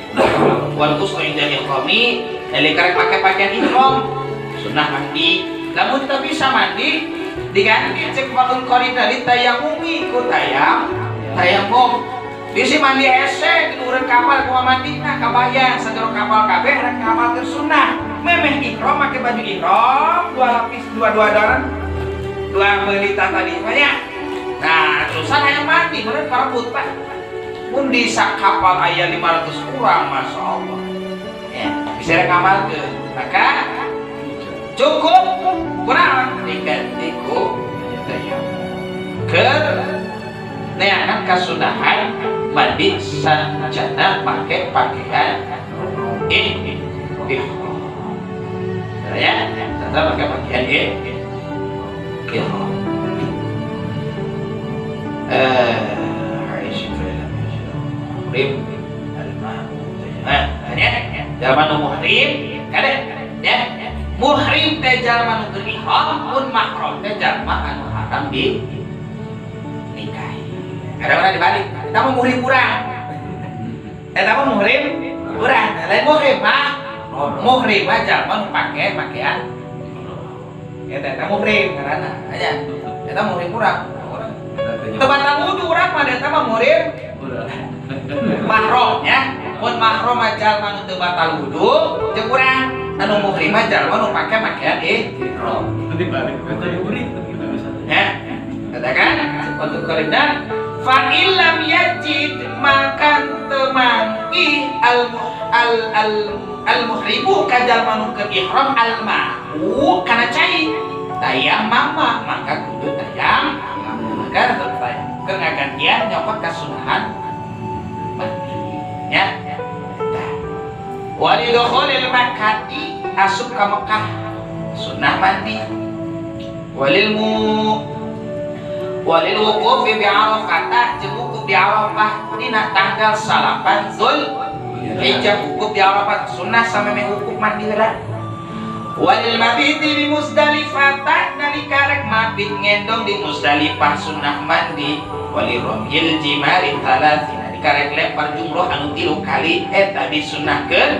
wal ghuslu 'inda ihrami. Nalika rek make pakaian ihram, sunah mandi. Lamun teu bisa mandi, diganti cek fakun qarina li tayammumi ku tayammum. Bisi mandi hese di urang kapal kumaha mandina kabayang sagero kapal kabeh rek ngamalkeun sunnah. Memeh ihram make baju ihram, dua lapis dua belita tadi banyak. Nah, terusan hayang mandi meureun parebut Pak. Mun di sak kapal aya 500 urang masyaallah. Ya, bisa rek ngamalkeun. Maka cukup kurang diganti ku keur neangan kasunahan mandi sanjana make pakaian ihram. Ya, sanjana make pakaian ihram. Muhrim jalma nu muhrim kade ya muhrim teh jalma nu ihram mun mahram teh jalma anu haram di nikahi. Kadang-kadang dibalik, eta mah muhrim urang. Eta mah muhrim urang. Lain muhrim mah muhrim mah jalma nu pake pakaian. Eta muhrim karana aya. Eta muhrim urang. Teu batal wudu urang mah eta mah muhrim mahram ya. Mun mahram mah jalma nu teu batal wudu jeung urang. Anu muhrim mah jalma nu pake pakaian ihram. Nanti balik kata murid kita bisa. Ya. Katakan untuk kalian fa illam yajid makan temangki al muhribu kajal manukeun ihram al ma'u kana cai tayammum maka kudu tayammum maka keur ngagantian nyopot kasunahan mandi nya wali dukhulil makkati asup ka Mekah sunah mandi walil wukuf bi Arafah jeung wukuf di Arafah dina tanggal 8 Zulhijjah wukuf di Arafah sunnah sameme wukuf mandi heula. Walil mabiti bi Muzdalifah nalika rek mabit ngendong di Muzdalifah sunnah mandi. Walil ramyil jimari 3 nalika rek lempar jumroh anu 3 kali eta disunnahkeun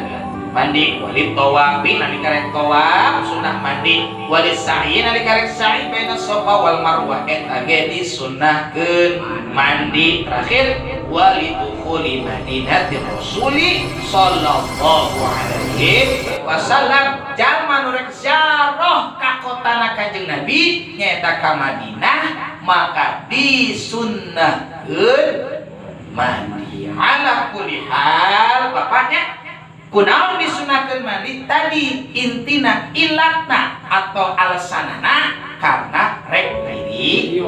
mandi. Walil tawafi nalika rek tawaf sunah mandi. Walil sa'i nalika rek sa'i baina Safa wal Marwah eta ge disunnahkeun mandi. Terakhir walil dukhuli madinati Rasuli sallallahu alaihi wasallam jalma nu rek ziarah ka kotana Kanjeng Nabi nyaeta ka Madinah maka disunnahkeun mandi. Ala kulli hal bapaknya kunaon disunahkeun mandi tadi intina ilatna atau alasanana karena rek riri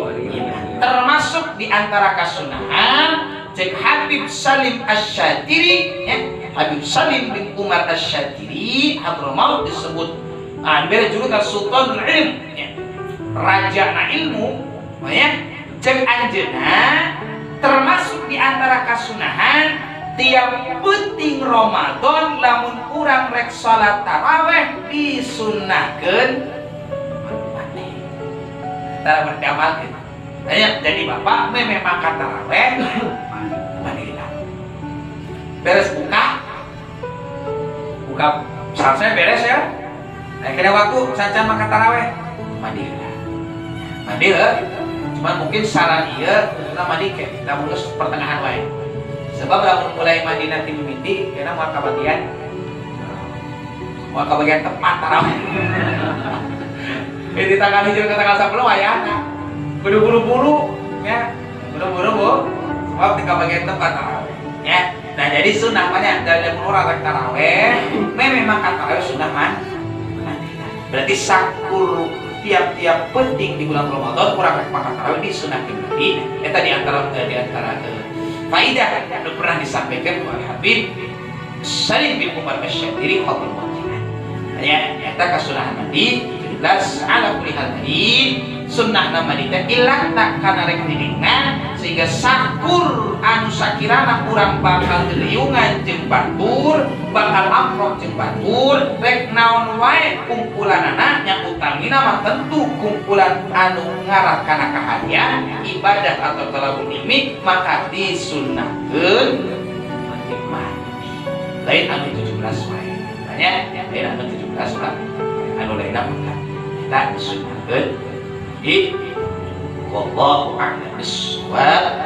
termasuk di antara kasunahan cek Habib Salim Asy-Syatiri ya Habib Salim bin Umar Asy-Syatiri hadramaut disebut bere julukan Sultanul Ilm ya raja na ilmu ya cek anjeunna termasuk di antara kasunahan tiap penting Ramadan lamun urang rek salat taraweh disunnahkeun mandi. Tara berdamalkeun. Jadi bapak memang makan taraweh mandi. Beres buka selesai beres ya. Nah kira waktu sacan makan taraweh mandi. Cuman mungkin saran ieu kita mandi ke lamun pertengahan wae. Sebab lamun mulai mandi nanti mimiti karena mau kebagian tepat tarawih. Di tanggal hijau ke tanggal 10 wayahna buru-buru ya buru-buru bu sebab di kebagian tepat tarawih Ya, nah jadi sunnah mana dalam orang rek taraweh, memang kata taraweh sunnah mandi. Berarti sakur tiap-tiap penting di bulan Ramadan kurang rek makan taraweh di sunnah Nabi. Eta di antara faidah yang pernah disampaikan oleh Habib Salim bin Umar Asy-Syadiri radhiyallahu. Ya, eta kasunahan Nabi jelas ala kulli hal tadi sunnah nama dita ilang tak kana rek didingan sehingga sakur anu sakirana kurang bakal geriungan jeung batur bakal amprok jeung batur rek naon wae kumpulanana nya utamina mah tentu kumpulan anu ngaran kana kahadian ibadah atau talabul ilmi maka disunnahkeun mandi lain anu 17 wae tanya lain anu 17 lah anu lain mah kita disunnahkeun di wallahu a'lam bissawab.